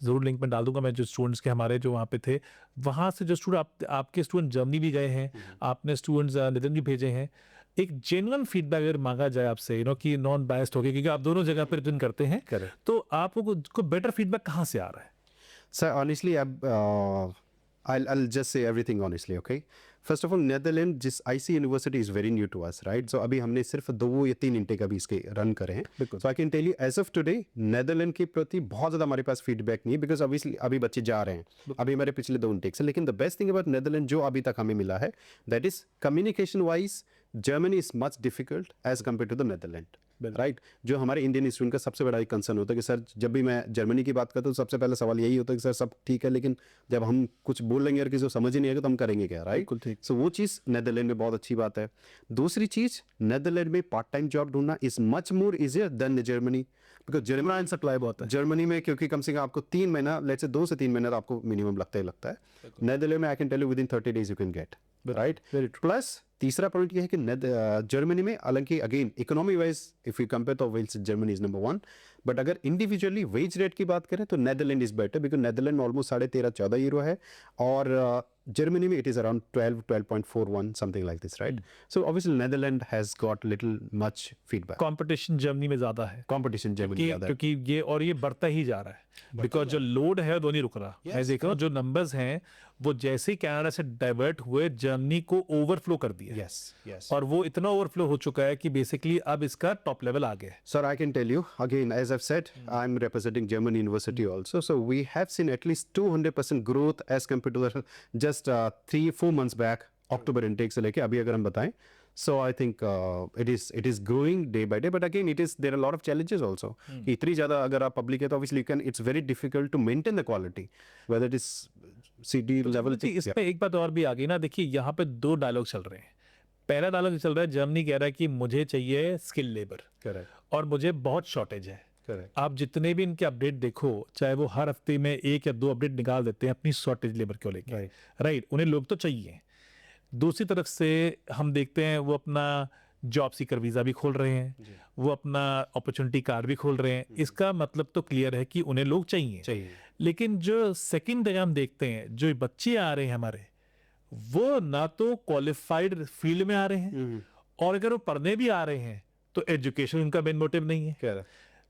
ज़रूर लिंक में डाल दूंगा मैं, जो स्टूडेंट्स के हमारे जो वहाँ पे थे, वहाँ से जो स्टूडेंट आपके स्टूडेंट जर्मनी भी गए हैं, आपने स्टूडेंट्स नितिन भी भेजे हैं, एक जेन्युइन फीडबैक अगर मांगा जाए आपसे, कि नॉन बायस्ड हो गया, क्योंकि आप दोनों जगह पर रिटर्न करते हैं, Correct. तो आपको बेटर फीडबैक कहाँ से आ रहा है? Sir, honestly, I'll just say everything honestly, okay? First of all, Netherlands, जिस IC university is very new to us, right? So अभी हमने सिर्फ 2 या 3 इंटेक अभी इसके रन करे हैं। बिल्कुल। So I can tell you, as of today, Netherland के प्रति बहुत ज़्यादा हमारे पास फीडबैक नहीं है, बिकॉज ऑब्वियसली अभी बच्चे जा रहे हैं, अभी हमारे पिछले 2 इंटेक्स हैं, लेकिन the best thing about Netherland जो अभी तक हमें मिला है, that is communication wise Germany is much difficult as compare to the Netherland, right? जो हमारे इंडियन स्टूडेंट का सबसे बड़ा एक कंसर्न होता है कि सर जब भी मैं जर्मनी की बात करता हूँ सबसे पहला सवाल यही होता है कि सर सब ठीक है लेकिन जब हम कुछ बोल लेंगे और किसी को समझ ही नहीं आएगा तो हम करेंगे क्या, राइट? बिल्कुल ठीक। सो वो चीज़ नेदरलैंड में बहुत अच्छी बात है। दूसरी चीज़, नेदरलैंड में पार्ट टाइम जॉब ढूंढना is much more easier than Germany, because demand supply बहुत है। जर्मनी में क्योंकि कम से कम आपको 3 महीना, लेट्स से 2 से 3 महीना तो आपको मिनिमम लगता है। नेदरलैंड में I can tell you within 30 days you can get, right? Plus तीसरा पॉइंट ये है कि जर्मनी में, हालांकि again economy wise if you compare तो वेल्स जर्मनी इज नंबर 1, बट अगर इंडिविजुअली वेज रेट की बात करें तो Netherland is better, because Netherland में ऑलमोस्ट 13.5-14 यूरो है, और Germany में it is around 12.41 something like this, right? So obviously Netherlands has got little much feedback. Competition Germany में ज्यादा है, Competition Germany ज़्यादा है। क्योंकि ये बढ़ता ही जा रहा है, बिकॉज जो लोड है वो नहीं रुक रहा। मैं देख रहा हूँ जो नंबर्स हैं वो जैसे ही कनाडा से डाइवर्ट हुए जर्मनी को ओवरफ्लो कर दिया। Yes, yes. और वो इतना ओवरफ्लो हो चुका है कि बेसिकली अब इसका टॉप लेवल आ गया है। Sir, I can tell you again, as I've said, I'm representing German university also. So we have seen at least 200% growth as compared to the just 3-4 months back, October intake से लेके अभी अगर हम बताएं. So I think it is growing day by day, but again there are a lot of challenges also. इतनी ज़्यादा अगर आप public है तो obviously it's very difficult to maintain the quality, whether it is CD level. जी, इस पे एक बात और भी आ गई ना, देखिए यहाँ पे 2 डायलॉग चल रहे हैं। पहला डायलॉग चल रहा है, जर्मनी कह रहा है कि मुझे चाहिए स्किल लेबर Correct. और मुझे बहुत शॉर्टेज है। Correct. आप जितने भी इनके अपडेट देखो, चाहे वो हर हफ्ते में 1 या 2 अपडेट निकाल देते हैं अपनी शॉर्टेज लेबर को लेकर, Right. राइट? उन्हें लोग तो चाहिए। दूसरी तरफ से हम देखते हैं वो अपना जॉब सीकर वीज़ा भी खोल रहे हैं, वो अपना अपॉर्चुनिटी कार्ड भी खोल रहे हैं। इसका मतलब तो क्लियर है कि उन्हें लोग चाहिए। लेकिन जो सेकंड जगह हम देखते हैं, जो बच्चे आ रहे हैं हमारे, वो ना तो क्वालिफाइड फील्ड में आ रहे हैं, और अगर वो पढ़ने भी आ रहे हैं तो एजुकेशन उनका मेन मोटिव नहीं है।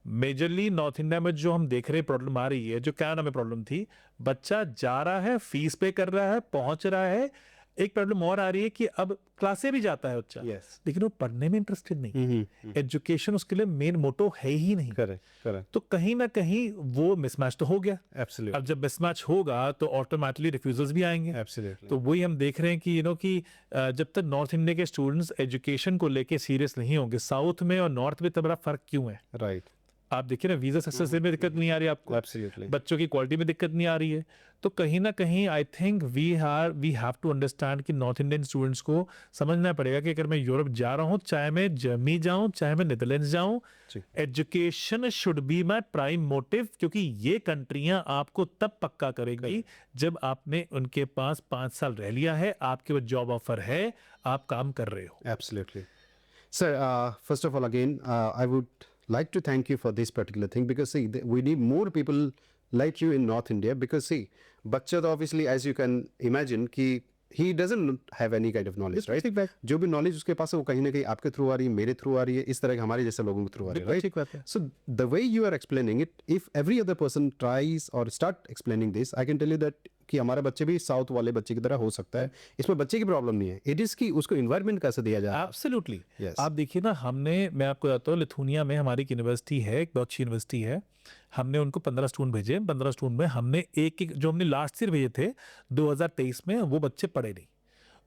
मेजरली नॉर्थ इंडिया में जो हम देख रहे हैं प्रॉब्लम आ रही है, जो कनाडा में प्रॉब्लम थी, बच्चा जा रहा है, फीस पे कर रहा है, पहुंच रहा है। एक प्रॉब्लम और आ रही है कि अब क्लासे भी जाता है बच्चा, लेकिन वो पढ़ने में इंटरेस्टेड नहीं। एजुकेशन उसके लिए मेन मोटो है ही नहीं। Correct. तो कहीं ना कहीं वो मिसमैच तो हो गया। Absolutely. अब जब मिसमैच होगा तो ऑटोमेटिकली रिफ्यूजल्स भी आएंगे। Absolutely. तो वही हम देख रहे हैं कि कि जब तक नॉर्थ इंडिया के स्टूडेंट्स एजुकेशन को लेके सीरियस नहीं होंगे, साउथ में और नॉर्थ में तो बड़ा फर्क क्यों है? Right. आप देखिए ना, वीजा सक्सेस में दिक्कत नहीं आ रही आपको, एब्सोल्युटली बच्चों की क्वालिटी में दिक्कत नहीं आ रही है। तो कहीं ना कहीं I think we have to understand कि नॉर्थ इंडियन स्टूडेंट्स को समझना पड़ेगा कि अगर मैं यूरोप जा रहा हूँ, चाहे मैं जर्मनी जाऊँ, चाहे मैं नीदरलैंड्स जाऊँ, जी। Education should be my prime motive, क्योंकि ये कंट्रियां आपको तब पक्का करेंगी जब आपने उनके पास 5 साल रह लिया है, आपके पास जॉब ऑफर है, आप काम कर रहे हो। Absolutely. Sir, first of all, again, I would like to thank you for this particular thing because see, we need more people like you in North India because see, बच्चा तो obviously as you can imagine कि he doesn't have any kind of knowledge, right? ठीक बात है। जो भी knowledge उसके पास है वो कहीं ना कहीं आपके थ्रू आ रही है, मेरे थ्रू आ रही है, इस तरह के हमारे जैसे लोगों के थ्रू आ रही है, बिल्कुल right? ठीक बात है। So the way you are explaining it, if every other person tries or start explaining this, I can tell you that कि हमारे बच्चे भी साउथ वाले बच्चे की तरह हो सकता है। इसमें बच्चे की प्रॉब्लम नहीं है, इट इज कि उसको इन्वायरमेंट कैसे दिया जाए। एब्सोल्युटली। Yes. आप देखिए ना, मैं आपको बताता हूँ, लिथुनिया में हमारी एक यूनिवर्सिटी है, एक बहुत अच्छी यूनिवर्सिटी है। हमने उनको 15 स्टूडेंट भेजे, 15 स्टूडेंट में हमने एक जो हमने लास्ट ईयर भेजे थे 2023 में, वो बच्चे पढ़े नहीं,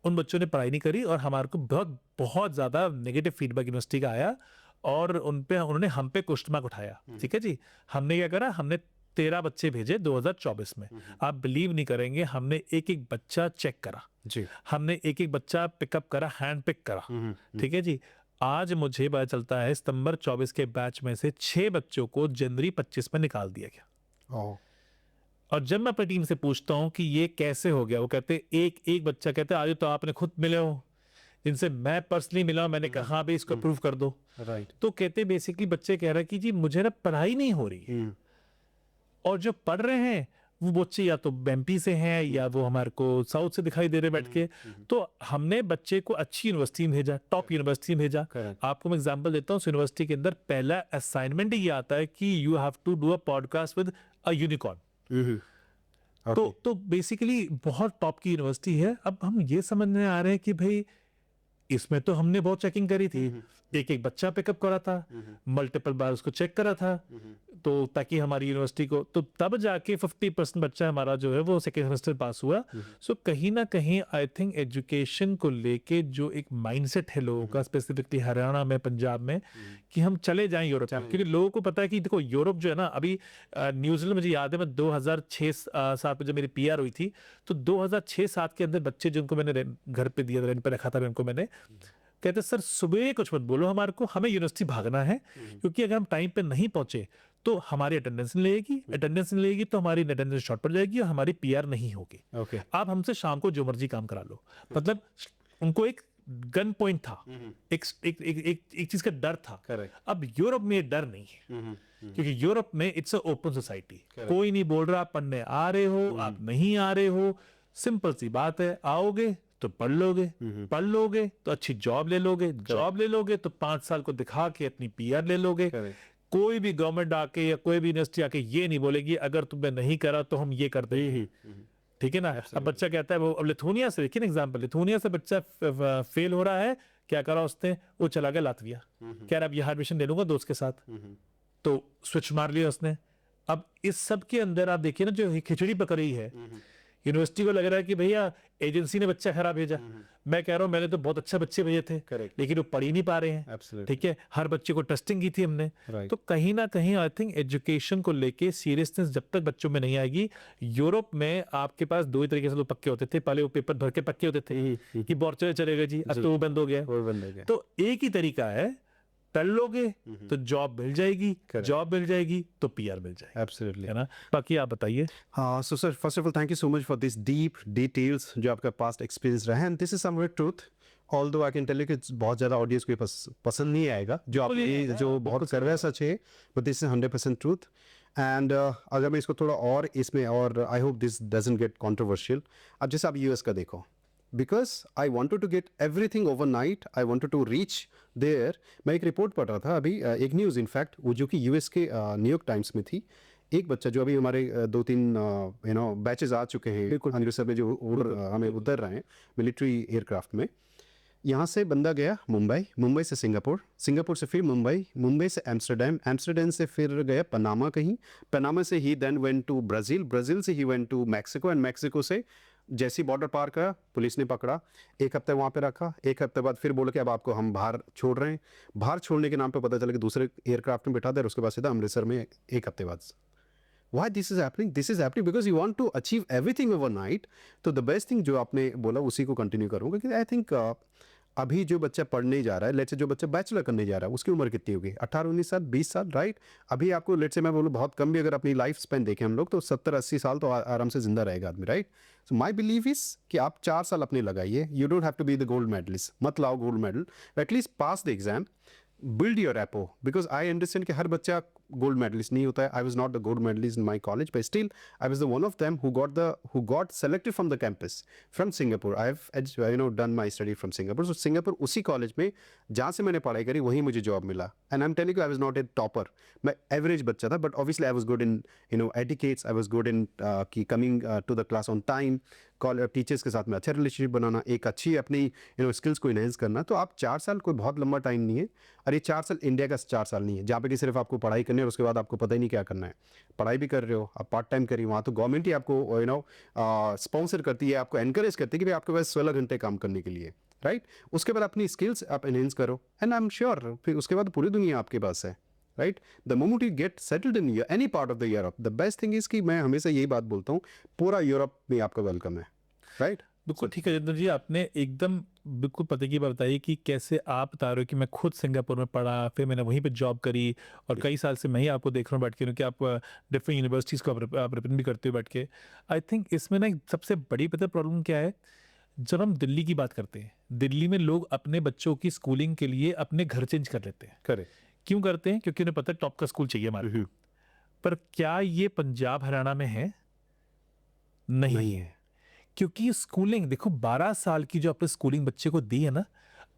उन बच्चों ने पढ़ाई नहीं करी, और हमारे को बहुत बहुत ज़्यादा नेगेटिव फीडबैक यूनिवर्सिटी का आया, और उन्होंने हम पे क्वेश्चन मार्क उठाया। ठीक है जी, हमने क्या करा, हमने 13 बच्चे भेजे 2024 में। आप बिलीव नहीं करेंगे, हमने एक एक बच्चा चेक करा जी। हमने एक एक बच्चा पिकअप करा, हैंड पिक करा। ठीक है जी, आज मुझे पता चलता है सितंबर 24 के बैच में से 6 बच्चों को जनवरी 25 में निकाल दिया गया। ओह, और जब मैं अपनी टीम से पूछता हूं कि ये कैसे हो गया, वो कहते एक एक बच्चा कहते आज तो आपने खुद मिले हो, जिनसे मैं पर्सनली मिला हूं, मैंने कहा भी इसको अप्रूव कर दो। राइट। तो कहते बेसिकली बच्चे कह रहे हैं कि जी मुझे ना पढ़ाई नहीं हो रही है, और जो पढ़ रहे हैं वो बच्चे या तो एमपी से हैं, या वो हमारे को साउथ से दिखाई दे रहे बैठ के। तो हमने बच्चे को अच्छी यूनिवर्सिटी में भेजा, टॉप यूनिवर्सिटी में भेजा। Correct. आपको मैं एग्जांपल देता हूँ, उस यूनिवर्सिटी के अंदर पहला असाइनमेंट ये आता है कि you have to do a podcast with a unicorn. तो बेसिकली बहुत टॉप की यूनिवर्सिटी है। अब हम ये समझने आ रहे हैं कि भाई इसमें तो हमने बहुत चेकिंग करी थी, एक एक बच्चा पिकअप करा था, मल्टीपल बार उसको चेक करा था, तो ताकि हमारी यूनिवर्सिटी को, तो तब जाके 50% बच्चा हमारा जो है वो सेकेंड सेमेस्टर पास हुआ। सो कहीं ना कहीं आई थिंक एजुकेशन को लेके जो एक माइंडसेट है लोगों का, स्पेसिफिकली हरियाणा में, पंजाब में, कि हम चले जाएं यूरोप में, क्योंकि लोगों को पता है कि देखो यूरोप जो है ना, अभी न्यूजीलैंड, मुझे याद है मैं 2006-07 में जब मेरी पीआर हुई थी, तो 2006-07 के अंदर बच्चे जिनको मैंने घर पे दिया, रेंट पे रखा था उनको, मैंने कहते सर सुबह कुछ मत बोलो हमारे को, हमें यूनिवर्सिटी भागना है, क्योंकि अगर हम टाइम पे नहीं पहुंचे तो हमारी अटेंडेंस नहीं लगेगी, अटेंडेंस नहीं लगेगी तो हमारी अटेंडेंस शॉर्ट पड़ जाएगी और हमारी पीआर नहीं होगी। ओके। आप हमसे शाम को जो मर्जी काम करा लो। मतलब उनको एक गन पॉइंट था, एक एक एक एक, एक चीज का डर था। Correct. अब यूरोप में ये डर नहीं है, क्योंकि यूरोप में इट्स अ ओपन सोसाइटी, कोई नहीं बोल रहा आप पढ़ने आ रहे हो, आप नहीं आ रहे हो, सिंपल सी बात है, आओगे तो पढ़ लोगे, पढ़ लोगे तो अच्छी जॉब ले लोगे, जॉब ले लोगे तो 5 साल को दिखा के अपनी पीआर ले लोगे। कोई भी गवर्नमेंट आके या कोई भी यूनिवर्सिटी आके ये नहीं बोलेगी अगर तुमने नहीं करा तो हम ये कर देंगे। ठीक है ना। अब बच्चा कहता है, वो अब लिथुनिया से देखिए ना एग्जांपल, लिथुनिया से बच्चा फेल हो रहा है, क्या करा उसने, वो चला गया लातविया, कह रहा अब यहाँ एडमिशन ले लूंगा दोस्त के साथ, तो स्विच मार लिया उसने। अब इस सब के अंदर आप देखिए ना, जो खिचड़ी पक रही है, यूनिवर्सिटी को लग रहा है कि भैया एजेंसी ने बच्चा खराब भेजा। मैं कह रहा हूँ मैंने तो बहुत अच्छा बच्चे भेजे थे, लेकिन वो पढ़ ही नहीं पा रहे हैं। ठीक है, हर बच्चे को टेस्टिंग की थी हमने। तो कहीं ना कहीं आई थिंक एजुकेशन को लेके सीरियसनेस जब तक बच्चों में नहीं आएगी, यूरोप में आपके पास दो ही तरीके से लोग पक्के होते थे। पहले वो पेपर भर के पक्के होते थे कि बॉर्चर चलेगा जी, अब तो वो बंद हो गया। तो एक ही तरीका है, पढ़ लोगे तो जॉब मिल जाएगी, जॉब मिल जाएगी तो पीआर मिल जाएगी। एब्सोल्युटली। है ना। बाकी आप बताइए। हाँ, so sir first of all thank you so much for this deep details जो आपका पास्ट एक्सपीरियंस रहा है, and this is somewhere truth, although I can tell you कि बहुत ज़्यादा ऑडियंस को पसंद नहीं आएगा जो आप ये जो बहुत कर रहे हैं, सच है, but this is 100% truth. And अगर मैं इसको थोड़ा और इसमें, और I hope this doesn't get controversial. अब जैसे आप यूएस का देखो, because I wanted to get everything overnight, I wanted to reach there. मैं एक रिपोर्ट पढ़ रहा था अभी, एक न्यूज़ इनफैक्ट, वो जो कि यूएस के न्यूयॉर्क टाइम्स में थी। एक बच्चा जो अभी हमारे 2-3 बैचेस आ चुके हैं अमृतसर में, जो हमें उतर रहे हैं मिलिट्री एयरक्राफ्ट में, यहाँ से बंदा गया मुंबई, मुंबई से सिंगापुर, सिंगापुर से फिर मुंबई, मुंबई से एम्स्टर्डम, एम्स्टर्डम से फिर गया पनामा कहीं, पनामा से ही then went to Brazil, Brazil से ही went to Mexico, and Mexico से जैसे ही बॉर्डर पार करा, पुलिस ने पकड़ा, 1 हफ्ते वहाँ पे रखा, 1 हफ्ते बाद फिर बोला कि अब आपको हम बाहर छोड़ रहे हैं। बाहर छोड़ने के नाम पे पता चला कि दूसरे एयरक्राफ्ट में बिठा दे और उसके बाद सीधा अमृतसर में 1 हफ्ते बाद। Why this is happening? This is happening because you want to achieve everything overnight. तो the best thing जो आपने बोला उसी को कंटिन्यू करूँगा कि आई थिंक अभी जो बच्चा पढ़ने जा रहा है, लेट्स से जो बच्चा बैचलर करने जा रहा है, उसकी उम्र कितनी होगी? 18-19 साल, 20 साल, राइट? अभी आपको लेट्स से मैं बोलूँ बहुत कम भी अगर अपनी लाइफ स्पेन देखें हम लोग तो 70-80 साल तो आराम से जिंदा रहेगा आदमी, right? So my believe is कि आप 4 साल अपने लगाइए। You don't have to be the gold medalist, मत लाओ gold medal, at least pass the exam, build your rapport, because I understand कि हर बच्चा गोल्ड मेडलिस्ट नहीं होता है। I was not the gold medalist in my college, but still I was the one of them who got selected from the campus from Singapore. I have done my study from Singapore. So Singapore उसी college में जहाँ से मैंने पढ़ाई करी वहीं मुझे job मिला। And I'm telling you I was not a topper. मैं एवरेज बच्चा था, but obviously I was good in etiquettes. I was good in कि coming to the class on time. Teachers के साथ में अच्छा रिलेशनशिप बनाना, एक अच्छी अपनी स्किल्स को इनहेंस करना। तो आप 4 साल कोई बहुत लंबा टाइम नहीं है, और ये 4 साल इंडिया का 4 साल नहीं है जहाँ पे कि सिर्फ आपको पढ़ाई करनी है और उसके बाद आपको पता ही नहीं क्या करना है। पढ़ाई भी कर रहे हो, आप पार्ट टाइम करिए, वहाँ तो गवर्नमेंट ही आपको स्पॉन्सर करती है, आपको एनकरेज करती है कि भाई आपके पास 16 घंटे काम करने के लिए, राइट? उसके बाद अपनी स्किल्स आप एनहेंस करो, एंड आई एम श्योर फिर उसके बाद पूरी दुनिया आपके पास है, right? The moment you get settled in any part of the Europe, the best thing is कि मैं हमेशा यही बात बोलता हूँ, पूरा यूरोप में आपका वेलकम है, राइट? बिल्कुल ठीक है जितेंद्र जी, आपने एकदम बिल्कुल पते की बात बताई कि कैसे आप बता रहे हो कि मैं खुद सिंगापुर में पढ़ा, फिर मैंने वहीं पे जॉब करी, और कई साल से मैं ही आपको देख रहा हूँ बैठ के, क्योंकि आप डिफरेंट यूनिवर्सिटीज़ को आप रिप्रेजेंट भी करते हो बैठ के। आई थिंक इसमें ना एक सबसे बड़ी पता प्रॉब्लम क्या है, जब हम दिल्ली की बात करते हैं, दिल्ली में लोग अपने बच्चों की स्कूलिंग के लिए अपने घर चेंज कर लेते हैं। करेक्ट। क्यों करते हैं? क्योंकि उन्हें पता है टॉप का स्कूल चाहिए हमारे। पर क्या ये पंजाब हरियाणा में है? नहीं है। क्योंकि स्कूलिंग देखो, 12 साल की जो आपने स्कूलिंग बच्चे को दी है ना,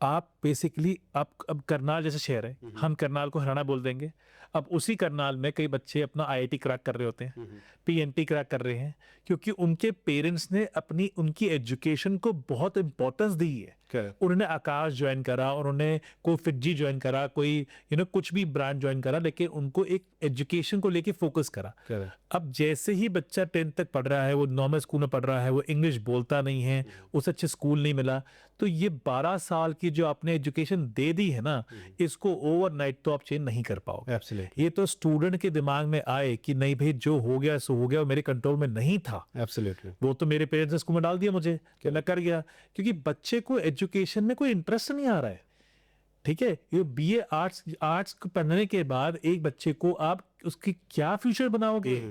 आप बेसिकली आप अब करनाल जैसे शहर है, हम करनाल को हरियाणा बोल देंगे। अब उसी करनाल में कई बच्चे अपना आईआईटी क्रैक कर रहे होते हैं, पीएनटी क्रैक कर रहे हैं, क्योंकि उनके पेरेंट्स ने उनकी एजुकेशन को बहुत इंपॉर्टेंस दी है। उन्होंने आकाश ज्वाइन करा, उन्होंने कोई फिटजी ज्वाइन करा, कोई कुछ भी ब्रांड ज्वाइन करा, लेकिन उनको एक एजुकेशन को लेके फोकस करा। अब जैसे ही बच्चा 10th तक पढ़ रहा है, वो नॉर्मल स्कूल में पढ़ रहा है, वो इंग्लिश बोलता नहीं है, उसे अच्छे स्कूल नहीं मिला, तो ये 12 साल की जो आपने एजुकेशन दे दी है ना, इसको ओवरनाइट तो आप चेंज नहीं कर पाओगे। ये तो स्टूडेंट के दिमाग में आए कि नहीं भाई, जो हो गया सो हो गया, मेरे कंट्रोल में नहीं था। वो तो मेरे पेरेंट्स ने स्कूल में डाल दिया मुझे, कि मैं कर गया, क्योंकि बच्चे को एजुकेशन में कोई इंटरेस्ट नहीं आ रहा है। ठीक है, ये बीए आर्ट्स पढ़ने के बाद एक बच्चे को आप उसकी क्या फ्यूचर बनाओगे?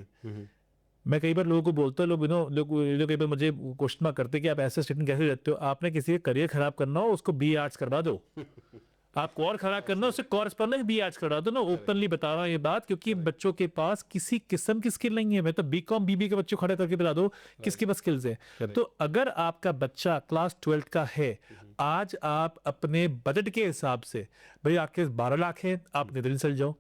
मैं कई बार लोगों को बोलता हूँ, लोग कई बार मुझे क्वेश्चन करते कि आप ऐसे स्टेटमेंट कैसे देते हो? आपने किसी का करियर खराब करना हो, उसको बीए आर्ट्स करवा दो। आपको और खराब करना है, उससे कॉरेस्पॉन्डेंस बीए आर्ट्स करवा दो ना। ओपनली बता रहा हूँ ये बात, क्योंकि बच्चों के पास किसी किस्म की स्किल नहीं है। मैं तो बीकॉम बीबीए के बच्चों खड़े करके बता दो किसके पास स्किल्स है। तो अगर आपका बच्चा क्लास 12 का है, आज आप अपने बजट के हिसाब से, भाई आपके 12 लाख है, आप नीदरलैंड चले जाओ।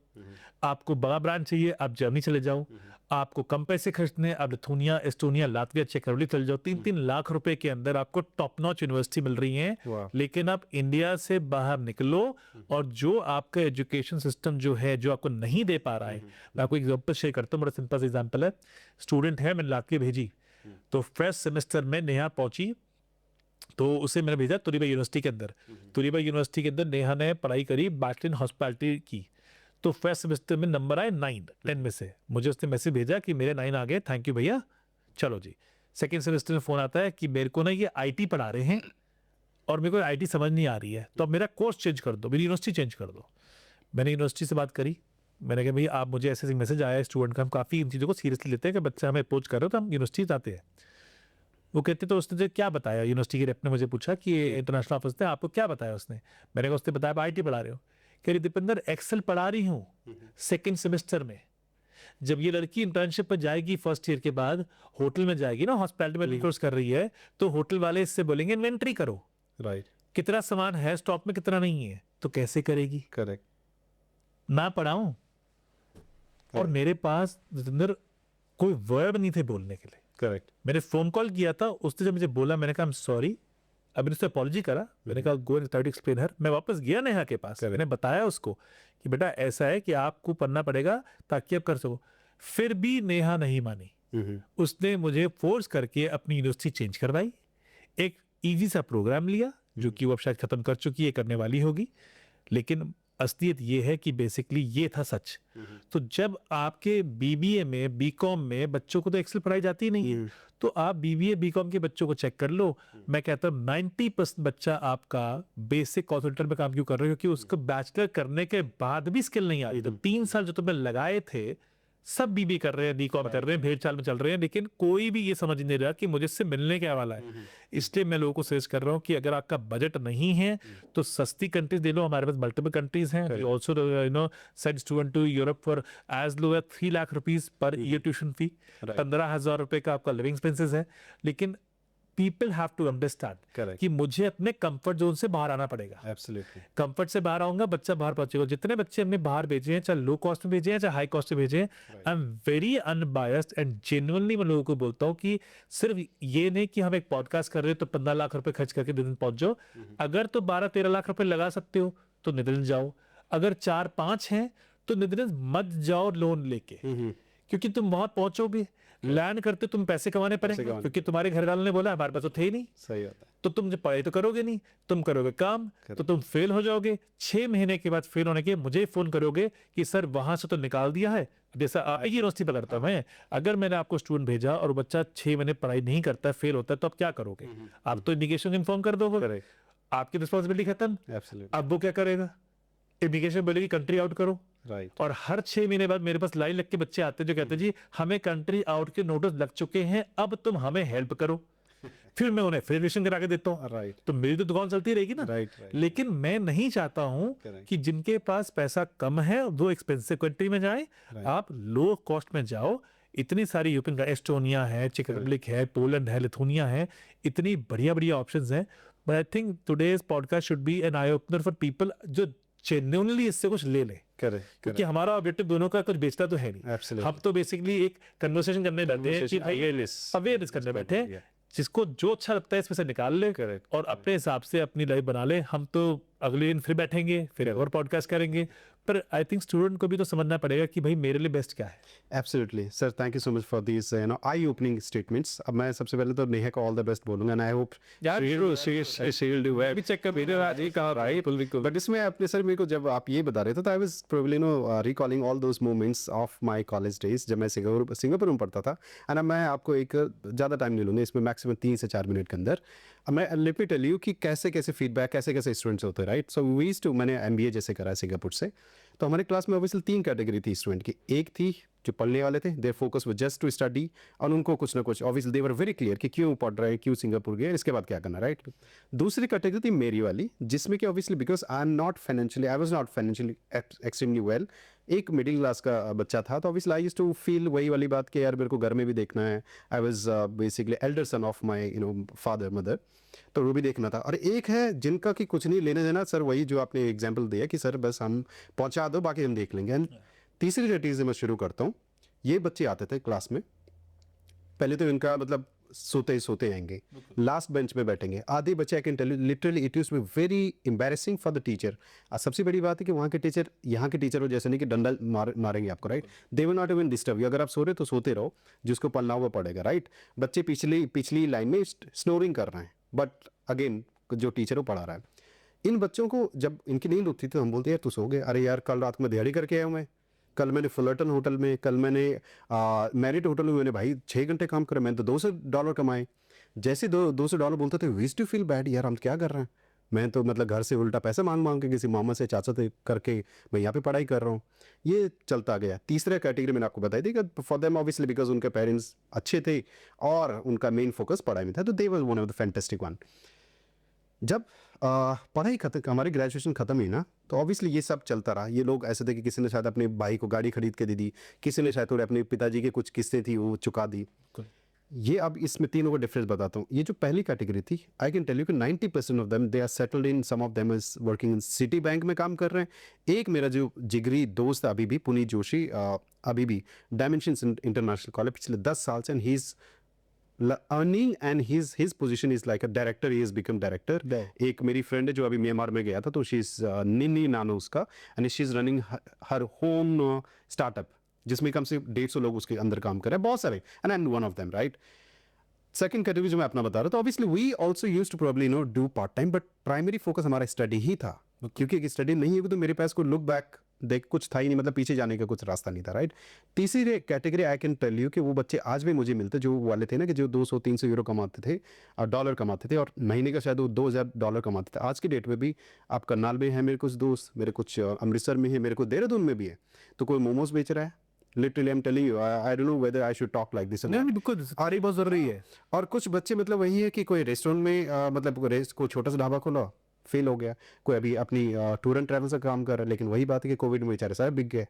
आपको बड़ा ब्रांड चाहिए, आप जर्मनी चले जाओ। आपको कम पैसे खर्चने, आप लिथुनिया, एस्टोनिया, लातविया, चेक रिपब्लिक चले जाओ। 3-3 लाख रुपए के अंदर आपको टॉप नॉच यूनिवर्सिटी मिल रही है। लेकिन आप इंडिया से बाहर निकलो, और जो आपका एजुकेशन सिस्टम जो है, जो आपको नहीं दे पा रहा है। मैं आपको एग्जांपल शेयर करता हूँ, बड़ा सिंपल एग्जांपल है। स्टूडेंट है, मैंने लातविया भेजी, तो फर्स्ट सेमेस्टर में नेहा पहुंची, तो उसे मैंने भेजा तुरीबा यूनिवर्सिटी के अंदर। तुरीबा यूनिवर्सिटी के अंदर नेहा ने पढ़ाई करी बैचलर इन हॉस्पिटैलिटी की। तो फर्स्ट सेमेस्टर में नंबर आए 9 10 में से। मुझे उसने मैसेज भेजा कि मेरे 9 आ गए, थैंक यू भैया, चलो जी। सेकेंड सेमेस्टर में फोन आता है कि मेरे को ना ये आईटी पढ़ा रहे हैं और मेरे को आईटी समझ नहीं आ रही है, तो अब मेरा कोर्स चेंज कर दो, मेरी यूनिवर्सिटी चेंज कर दो। मैंने यूनिवर्सिटी से बात करी, मैंने कहा भैया आप मुझे ऐसे मैसेज आया है स्टूडेंट का, हम काफ़ी इन चीज़ों को सीरियसली लेते हैं कि बच्चा हमें अप्रोच कर रहे हो तो हम यूनिवर्सिटी जाते हैं। वो कहते तो उसने जो क्या बताया, यूनिवर्सिटी के रेप ने मुझे पूछा कि इंटरनेशनल ऑफिस ने आपको क्या बताया उसने। मैंने कहा उसने बताया आप आईटी पढ़ा रहे हो। कह रही दीपेंद्र एक्सेल पढ़ा रही हूँ सेकेंड सेमेस्टर में। जब ये लड़की इंटर्नशिप पर जाएगी फर्स्ट ईयर के बाद, होटल में जाएगी ना, हॉस्पिटैलिटी में कोर्स कर रही है, तो होटल वाले इससे बोलेंगे इन्वेंट्री करो, राइट, कितना सामान है स्टॉक में, कितना नहीं है। तो कैसे करेगी? करेक्ट। मैं पढ़ाऊं और मेरे पास जितेंद्र कोई वर्ब नहीं थे बोलने के लिए। करेक्ट। मैंने फोन कॉल किया था, उसने जब मुझे बोला, मैंने कहा आई एम सॉरी। अब मैंने उससे अपॉलॉजी करा, मैंने कहा go and try to explain her. मैं वापस गया नेहा के पास, मैंने बताया उसको कि बेटा ऐसा है कि आपको पढ़ना पड़ेगा ताकि आप कर सको। फिर भी नेहा नहीं मानी। उसने मुझे फोर्स करके अपनी यूनिवर्सिटी चेंज करवाई, एक इजी सा प्रोग्राम लिया जो कि वो अब शायद खत्म कर चुकी है, करने वाली होगी, लेकिन असलियत ये है कि बेसिकली ये था सच। तो जब आपके बीबीए में, बीकॉम में बच्चों को तो एक्सेल पढ़ाई जाती ही नहीं है, तो आप बीबीए बीकॉम के बच्चों को चेक कर लो, मैं कहता हूँ 90% बच्चा आपका बेसिक कॉल सेंटर में काम क्यों कर रहे हो, क्योंकि उसको बैचलर करने के बाद भी स्किल नहीं आई। तो 3 साल जो तुमने लगाए थे, सब बीबी कर रहे हैं, बीकॉम कर रहे हैं, भेड़ चाल में चल रहे हैं, लेकिन कोई भी ये समझ नहीं रहा कि मुझे इससे मिलने क्या वाला है। इसलिए मैं लोगों को सजेस्ट कर रहा हूँ कि अगर आपका बजट नहीं है तो सस्ती कंट्रीज दे लो, हमारे पास मल्टीपल कंट्रीज हैं। We also send student to Europe for as low as 3 lakh rupees per year tuition fee, 15,000 रुपए का आपका लिविंग एक्सपेंसेस है। लेकिन पीपल हैव टू अंडरस्टैंड कि मुझे अपने कंफर्ट जोन से बाहर आना पड़ेगा। एब्सोल्युटली। कंफर्ट से बाहर आऊंगा, बच्चा बाहर पहुंचेगा। जितने बच्चे हमने बाहर भेजे हैं, चाहे लो कॉस्ट में भेजे हैं चाहे हाई कॉस्ट में भेजे हैं, I am very unbiased and genuinely मैं लोगों को बोलता हूँ कि सिर्फ ये नहीं कि हम एक पॉडकास्ट कर रहे हैं तो 15 लाख रुपए खर्च करके दिन पहुंच जाओ। अगर तो 12-13 लाख रुपए लगा सकते हो तो नीदरलैंड जाओ। अगर 4-5 हैं तो नीदरलैंड मत जाओ लोन लेके, क्योंकि तुम वहां पहुंचोगे, लैंड करते तुम पैसे कमाने पड़ेंगे, क्योंकि तुम्हारे घर वालों ने बोला हमारे पास तो थे ही नहीं। सही होता है। तो तुम जब पढ़ाई तो करोगे नहीं, तुम करोगे काम, तो तुम फेल हो जाओगे। 6 महीने के बाद फेल होने के मुझे फोन करोगे कि सर वहां से तो निकाल दिया है। जैसा आपकी यूनिवर्सिटी पर करता मैं, अगर मैंने आपको स्टूडेंट भेजा और बच्चा 6 महीने पढ़ाई नहीं करता है, फेल होता है, तो आप क्या करोगे? आप तो इमिग्रेशन इन्फॉर्म कर दोगे, आपकी रिस्पॉन्सिबिलिटी खत्म। अब वो क्या करेगा? इमिग्रेशन बोलेगी कंट्री आउट करो। और हर 6 महीने बाद मेरे पास लाइन लग के बच्चे आते हैं जो कहते हैं जी हमें कंट्री आउट के नोटिस लग चुके हैं, अब तुम हमें हेल्प करो। फिर मैं उन्हें फिर रिविजन करा के देता हूँ। तो मेरी तो दुकान चलती रहेगी ना। लेकिन मैं नहीं चाहता हूँ कि जिनके पास पैसा कम है वो एक्सपेंसिव कंट्री में जाए, आप लो कॉस्ट में जाओ। इतनी सारी यूरोपियन, एस्टोनिया है, चेक रिपब्लिक है, पोलैंड है, लिथुनिया है, इतनी बढ़िया बढ़िया ऑप्शंस हैं। But I think today's podcast should be an eye opener for people जो जेन्युइनली इससे कुछ ले लें। क्योंकि हमारा ऑब्जेक्टिव दोनों का कुछ बेचना तो है नहीं। हम तो बेसिकली एक कन्वर्सेशन करने बैठे हैं कि भाई अवेयरनेस करने बैठे हैं, जिसको जो अच्छा लगता है इसमें से निकाल ले और अपने हिसाब से अपनी लाइफ बना ले। हम तो अगले दिन फिर बैठेंगे, फिर और पॉडकास्ट करेंगे, पर आई थिंक स्टूडेंट को भी तो समझना पड़ेगा कि भाई मेरे लिए बेस्ट क्या है। Absolutely sir, thank you so much for this I opening statements. अब मैं सबसे पहले तो नेहा को ऑल द बेस्ट बोलूंगा and I hope she will do well. अभी चेक कर मेरे आज ही कहा राइट, बट इसमें अपने सर मेरे को जब आप ये बता रहे थे तो I was probably recalling all those moments of my college days जब मैं सिंगापुर में पढ़ता था। एंड मैं आपको एक ज़्यादा टाइम नहीं लूँगा इसमें, मैक्सिमम 3 से 4 मिनट के अंदर मैं लेट मी टेल यू कि कैसे कैसे फीडबैक, कैसे कैसे स्टूडेंट्स होते हैं, right. So we used to, मैंने एमबीए जैसे करा है सिंगापुर से, तो हमारे क्लास में ऑब्वियसली 3 कैटेगरी थी स्टूडेंट की। एक थी जो पढ़ने वाले थे, their focus was just to study, और उनको कुछ ना कुछ obviously they were very clear कि क्यों पढ़ रहे हैं, क्यों सिंगापुर गए, इसके बाद क्या करना, राइट। दूसरी कैटेगरी थी मेरी वाली, जिसमें कि obviously because I was not financially extremely well, एक मिडिल क्लास का बच्चा था, तो obviously I used to feel वही वाली बात कि यार मेरे को घर में भी देखना है। I was basically elder son of my father mother, तो वो भी देखना था। और एक है जिनका कि कुछ नहीं लेने देना, सर वही जो आपने एग्जांपल दिया कि सर बस हम पहुंचा दो बाकी हम देख लेंगे। एंड तीसरी कैटेगरी से मैं शुरू करता हूँ। ये बच्चे आते थे क्लास में, पहले तो इनका मतलब सोते ही सोते आएंगे, लास्ट बेंच में बैठेंगे। आधे बच्चे, I can tell you literally it use be very embarrassing for the teacher. सबसे बड़ी बात है कि वहाँ के टीचर, यहाँ के टीचर हो जैसे नहीं कि डंडा मारेंगे आपको, right. They will not even disturb you. अगर आप सो रहे तो सोते रहो, जिसको पढ़ना हुआ पड़ेगा, राइट। बच्चे पिछली लाइन में स्नोरिंग कर रहे हैं, बट अगेन जो टीचर वो पढ़ा रहा है। इन बच्चों को जब इनकी नींद उठती तो हम बोलते हैं यार तू सो गए, अरे यार कल रात को मैं दिहाड़ी करके आया हूँ, मैं कल मैंने फुलर्टन होटल में, कल मैंने मैरिट होटल में मैंने भाई 6 घंटे काम करा, मैंने तो $200 कमाए। जैसे $200 बोलते थे we used to feel bad, यार हम क्या कर रहे हैं, मैं तो मतलब घर से उल्टा पैसे मांग के किसी मामा से चाचा से करके मैं यहाँ पे पढ़ाई कर रहा हूँ। ये चलता गया। तीसरा कैटेगरी मैंने आपको बताई थी कि फॉर देम ऑब्वियसली बिकॉज उनके पेरेंट्स अच्छे थे और उनका मेन फोकस पढ़ाई में था, तो they was one of the fantastic one. जब पढ़ाई खत्म, हमारी ग्रेजुएशन खत्म हुई ना, तो ऑब्वियसली ये सब चलता रहा। ये लोग ऐसे थे कि किसी ने शायद अपने भाई को गाड़ी खरीद के दे दी, किसी ने शायद थोड़े अपने पिताजी के कुछ किस्तें थी वो चुका दी। ये अब इसमें तीनों का डिफरेंस बताता हूँ। ये जो पहली कैटेगरी थी, आई कैन टेल यू कि 90% of them they are settled in, some of them is working in Citi bank में काम कर रहे हैं। एक मेरा जो जिगरी दोस्त अभी भी, पुनीत जोशी, अभी भी डायमेंशंस इंटरनेशनल कॉलेज पिछले 10 साल से, and he is earning and his position is like a director, he is become director. एक मेरी फ्रेंड है जो अभी म्यांमार में गया था, तो शी इज निन्नी नानो उसका, and she is running her home startup जिसमें कम से 150 लोग उसके अंदर काम कर रहे हैं, बहुत सारे, and I am one of them, right. Second category जो मैं अपना बता रहा था, obviously we also used to probably do part time, but primary focus हमारा स्टडी ही था, क्योंकि स्टडी नहीं है तो मेरे पास कोई लुक बैक देख कुछ था ही नहीं, मतलब पीछे जाने का कुछ रास्ता नहीं था, राइट। तीसरी category I can tell you कि वो बच्चे आज भी मुझे मिलते जो वाले थे ना कि जो 200-300 यूरो कमाते थे और डॉलर कमाते थे, और महीने का शायद वो 2000 डॉलर कमाते थे। आज की डेट में भी आप करनाल में हैं मेरे कुछ दोस्त, मेरे कुछ अमृतसर में है, मेरे को देहरादून में भी है, तो कोई मोमोज बेच रहा है। Literally I am telling you, I don't know whether I should talk like this. नहीं बिल्कुल, और ये बहुत जरूरी है। और कुछ बच्चे मतलब वही है कि कोई रेस्टोरेंट में मतलब कोई छोटा सा ढाबा खोला, फेल हो गया। कोई अभी अपनी टूर एंड ट्रैवल से काम कर रहा है, लेकिन वही बात है कि कोविड में बेचारे सारे बिक गए।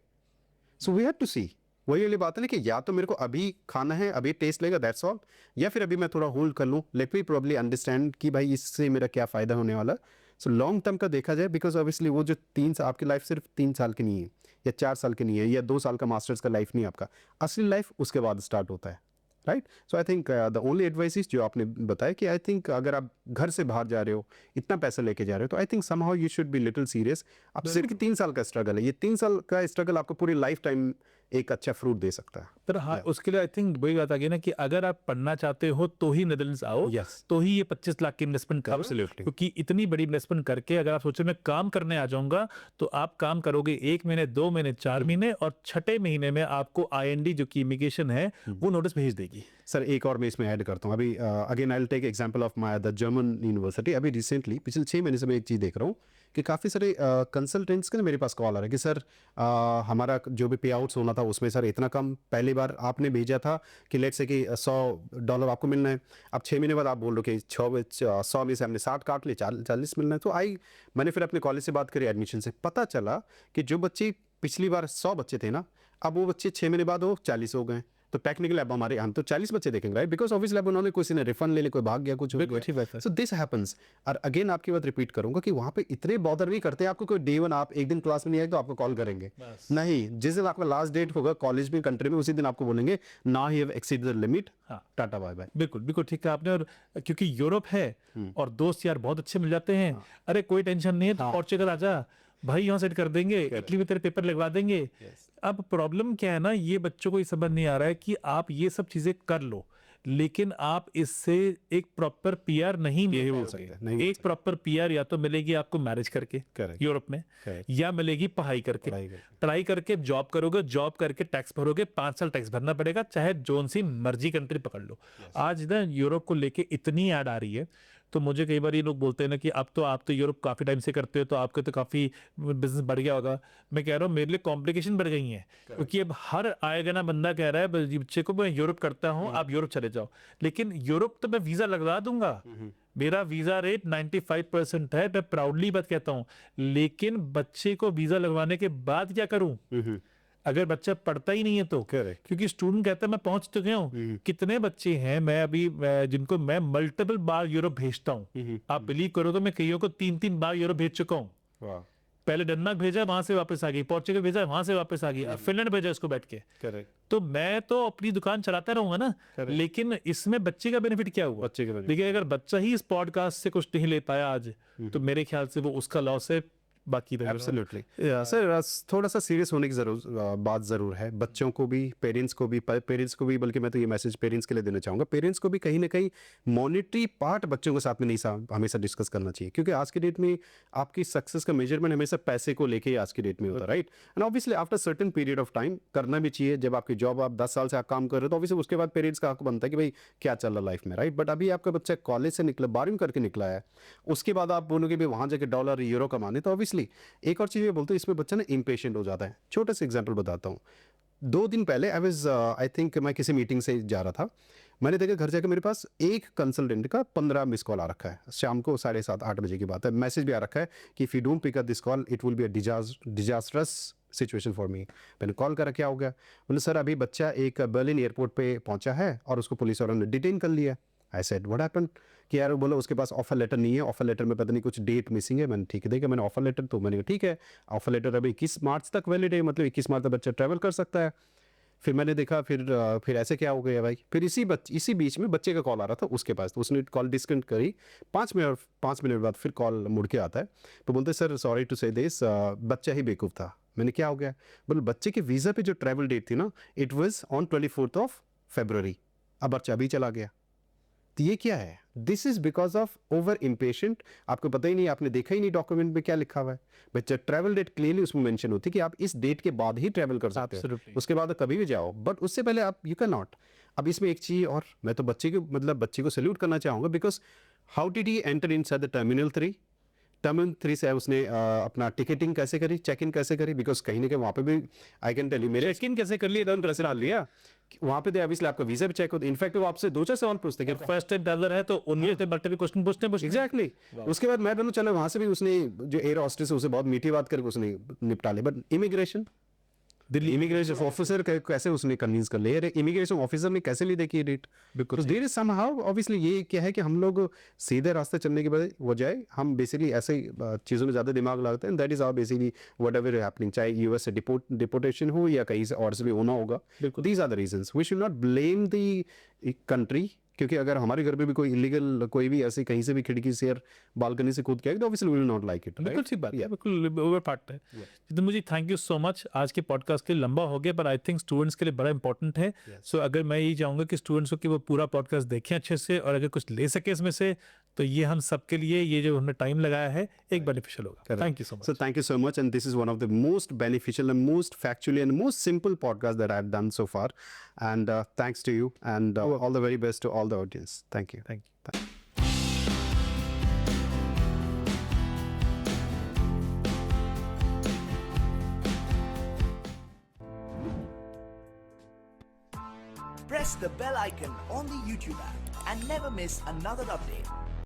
सो वी हैव टू सी, वही वाली बात है ना कि या तो मेरे को अभी खाना है, अभी टेस्ट लेगा, दैट्स ऑल, या फिर अभी मैं थोड़ा होल्ड कर लूँ, लेट मी प्रोबब्ली अंडरस्टैंड कि भाई इससे मेरा क्या फ़ायदा होने वाला। सो लॉन्ग टर्म का देखा जाए, बिकॉज ऑब्वियसली वो जो 3 साल आपकी लाइफ सिर्फ 3 साल की नहीं है या 4 साल की नहीं है या 2 साल का मास्टर्स का लाइफ नहीं है आपका, असली लाइफ उसके बाद स्टार्ट होता है, right. So I think the only advice is जो आपने बताया कि आई थिंक अगर आप घर से बाहर जा रहे हो, इतना पैसा लेके जा रहे हो, तो I think somehow you should be little serious. अब सिर्फ 3 साल का स्ट्रगल है, ये 3 साल का स्ट्रगल आपको पूरी लाइफ टाइम एक अच्छा फ्रूट दे सकता है। पर हाँ, उसके लिए आई थिंक वही बात आ गई ना कि अगर आप पढ़ना चाहते हो तो ही नेदरलैंड्स आओ, Yes. तो ही ये 25 लाख की इन्वेस्टमेंट करो। Absolutely. क्योंकि इतनी बड़ी इन्वेस्टमेंट करके अगर आप सोचो मैं काम करने आ जाऊंगा, तो आप काम करोगे 1 महीने, 2 महीने, 4 महीने, और छठे महीने में आपको IND जो कि इमिग्रेशन है वो नोटिस भेज देगी। सर एक और मैं इसमें ऐड करता हूँ, अभी again I will take example of my the German university. अभी रिसेंटली पिछले 6 महीने से मैं एक चीज़ देख रहा हूँ कि काफ़ी सारे कंसल्टेंट्स के ना मेरे पास कॉल आ रहा है कि सर हमारा जो भी पे आउट्स होना था उसमें सर इतना कम, पहली बार आपने भेजा था कि लेट्स से कि $100 आपको मिलना है, अब 6 महीने बाद आप बोल रहे हो कि 100 में से हमने 60 काट लिए, 40 मिलना है। तो मैंने फिर अपने कॉलेज से बात करी, एडमिशन से पता चला कि जो बच्चे पिछली बार 100 बच्चे थे ना, अब वो बच्चे 6 महीने बाद वो 40 हो गए। तो टेक्निकली अब हमारे हम तो 40 बच्चे देखेंगे, राइट, बिकॉज ऑब्वियसली अब उन्होंने किसी ने रिफंड ले लिया, कोई भाग गया, कुछ हो गया। So this happens. और अगेन आपकी बात रिपीट करूंगा कि वहाँ पे इतने बॉदर नहीं करते आपको, कोई डे 1 आप एक दिन क्लास में नहीं आए तो आपको कॉल करेंगे, नहीं, जिस दिन आपका लास्ट डेट होगा कॉलेज में, कंट्री में, उसी दिन आपको बोलेंगे ना ही have exceeded the limit, tata bye bye. बिल्कुल बिल्कुल ठीक है आपने। और क्योंकि यूरोप है और दोस्त यार बहुत अच्छे मिल जाते हैं, अरे कोई टेंशन नहीं है, तो पोर्चुगल आजा भाई, यहाँ सेट कर देंगे, इटली में तेरे पेपर लगवा देंगे। अब प्रॉब्लम क्या है ना, ये बच्चों को ये समझ नहीं आ रहा है कि आप ये सब चीजें कर लो, लेकिन आप इससे एक प्रॉपर PR नहीं यही बोल मिल सकते हैं, सकते। नहीं बोल एक प्रॉपर PR या तो मिलेगी आपको मैरिज करके Correct. यूरोप में, या मिलेगी पढ़ाई करके। पढ़ाई करके जॉब करोगे, जॉब करके टैक्स भरोगे, 5 साल टैक्स भरना पड़ेगा, चाहे जोन सी मर्जी कंट्री पकड़ लो। आज ना यूरोप को लेके इतनी ऐड आ रही है, तो मुझे कई बार ये लोग बोलते हैं ना कि अब तो आप तो यूरोप काफी टाइम से करते हो, तो आपके तो काफी बिजनेस बढ़ गया होगा। मैं कह रहा हूँ मेरे लिए कॉम्प्लिकेशन बढ़ गई है, क्योंकि अब हर आएगा ना बंदा कह रहा है बच्चे को मैं यूरोप करता हूँ, आप यूरोप चले जाओ। लेकिन यूरोप तो मैं वीजा लगवा दूंगा, मेरा वीजा रेट 95% है, मैं प्राउडली बात कहता हूँ, लेकिन बच्चे को वीजा लगवाने के बाद क्या करूं अगर बच्चा पढ़ता ही नहीं है तो? क्योंकि स्टूडेंट कहता है मैं पहुंच तो गया हूँ। कितने बच्चे हैं मैं अभी जिनको मैं मल्टीपल बार यूरोप भेजता हूँ, आप बिलीव करो तो मैं कईयों को 3-3 बार यूरोप भेज चुका हूँ। पहले डेनमार्क भेजा, वहां से वापस आ गई, पोर्चुगल भेजा, वहां से वापस आ गई, फिनलैंड भेजा इसको बैठ के। तो मैं तो अपनी दुकान चलाता रहूंगा ना, लेकिन इसमें बच्चे का बेनिफिट क्या हुआ? देखिए अगर बच्चा ही इस पॉडकास्ट से कुछ नहीं ले पाया आज, तो मेरे ख्याल से वो उसका लॉस है, बाकी एब्सोल्युटली। सर थोड़ा सा सीरियस होने की बात ज़रूर है, बच्चों को भी, पेरेंट्स को भी, बल्कि मैं तो ये मैसेज पेरेंट्स के लिए देना चाहूँगा, पेरेंट्स को भी कहीं ना कहीं मॉनिटरी पार्ट बच्चों के साथ में नहीं हमेशा डिस्कस करना चाहिए, क्योंकि आज की डेट में आपकी सक्सेस का मेजरमेंट हमेशा पैसे को लेके आज की डेट में होता है, right. And obviously after certain period of time करना भी चाहिए। जब आपकी जॉब आप 10 साल से आप काम कर रहे हो, तो ऑब्वियसली उसके बाद पेरेंट्स का हक बनता है कि भाई क्या चल रहा लाइफ में, राइट। बट अभी आपका बच्चा कॉलेज से निकला, 12वीं करके निकला है, उसके बाद आप बोलोगे भाई वहाँ जाके डॉलर यूरो कमाने, तो ऑब्वियसली एक और चीज़ ये बोलते हैं, इसमें बच्चा ना इम्पेशेंट हो जाता है। छोटा सा एग्जांपल बताता हूँ। 2 दिन पहले आई थिंक मैं किसी मीटिंग से जा रहा था, मैंने देखा घर जाकर मेरे पास एक कंसल्टेंट का 15 मिस कॉल आ रखा है। शाम को 7:30-8 बजे की बात है, मैसेज भी आ रखा है कि if you don't pick up this call it will be a disastrous situation for me. मैंने कॉल करा, क्या हो गया? बोले सर अभी बच्चा एक बर्लिन एयरपोर्ट पे पहुंचा है और उसको पुलिस वालों ने डिटेन कर लिया। I said what happened? कि यार बोलो उसके पास ऑफर लेटर नहीं है, ऑफर लेटर में पता नहीं कुछ डेट मिसिंग है। मैंने ठीक है देखा, मैंने ऑफर लेटर, तो मैंने कहा ठीक है, ऑफर लेटर अभी 21 मार्च तक वैलिड है, मतलब 21 मार्च तक बच्चा ट्रैवल कर सकता है। फिर मैंने देखा, फिर ऐसे क्या हो गया भाई? फिर इसी बीच में बच्चे का कॉल आ रहा था उसके पास, तो उसने कॉल डिस्कनेक्ट करी। 5 मिनट बाद फिर कॉल मुड़ के आता है, तो बोलते सर सॉरी टू से दिस, बच्चा ही बेवकूफ़ था। मैंने क्या हो गया, बोले बच्चे के वीज़ा पे जो ट्रैवल डेट थी ना, it was on 24th of February, अब बच्चा अभी चला गया। तो ये क्या है? This is because of over impatient. आपको पता ही नहीं, आपने देखा ही नहीं डॉक्यूमेंट में क्या लिखा हुआ है। बच्चा ट्रैवल डेट क्लियरली उसमें मेंशन होती है कि आप इस डेट के बाद ही ट्रैवल कर सकते हो, Absolutely. उसके बाद कभी भी जाओ, बट उससे पहले आप यू कैन नॉट। अब इसमें एक चीज और, मैं तो बच्चे को सैल्यूट करना चाहूंगा, because how did he enter inside the terminal 3? Terminal 3 से उसने अपना टिकटिंग कैसे करी, चेक इन कैसे करी, बिकॉज कहीं ना कहीं वहाँ पे भी आई कैन टेल यू, मेरे चेक इन कैसे कर लिया, इधर कैसे डाल लिया वहाँ पे, ऑब्वियसली आपका वीजा भी चेक होता है। इनफैक्ट वो आपसे 2-4 सवाल पूछते हैं कि फर्स्ट टाइम ट्रैवलर है तो उनमें से मल्टीपल क्वेश्चन पूछते हैं। एग्जैक्टली। उसके बाद मैं दोनों चला, वहां से भी उसने जो एयर हॉस्टेस है उसे बहुत मीठी बात करके उसने निपटा लिया। But immigration, Delhi immigration officer कैसे उसने कन्विंस कर लिया, इमिग्रेशन ऑफिसर ने कैसे ली देखी date, because there is somehow obviously ये क्या है कि हम लोग सीधे रास्ते चलने के बजाय हम बेसिकली ऐसे ही चीज़ों में ज़्यादा दिमाग लगाते हैं। That is our basically whatever happening, चाहे यूएस से डिपोर्टेशन हो या कहीं से और से भी होना होगा। These are the reasons. We should not blame the country, क्योंकि अगर हमारे घर पे भी कोई इलीगल, कोई भी ऐसे कहीं से भी खिड़की से या बालकनी से कूद के आएगा तो obviously we will not like it. बिल्कुल ठीक बात है, बिल्कुल ओवर फैक्ट है। जितन मुझे थैंक यू सो मच। आज के पॉडकास्ट के लिए लंबा हो गया, पर आई थिंक स्टूडेंट्स के लिए बड़ा इंपॉर्टेंट है। सो अगर मैं यही चाहूंगा कि स्टूडेंट्स को कि वो पूरा पॉडकास्ट देखें अच्छे से, और अगर कुछ ले सके इसमें से, तो ये हम सबके लिए ये जो हमने टाइम लगाया है एक बेनिफिशियल होगा। Thank you so much. So thank you so much, and this is one of the most beneficial and most factually and most simple podcasts that I've done so far. And thanks to you, and all the very best to all the audience. Thank you. Thank you. Press the bell icon on the YouTube app and never miss another update.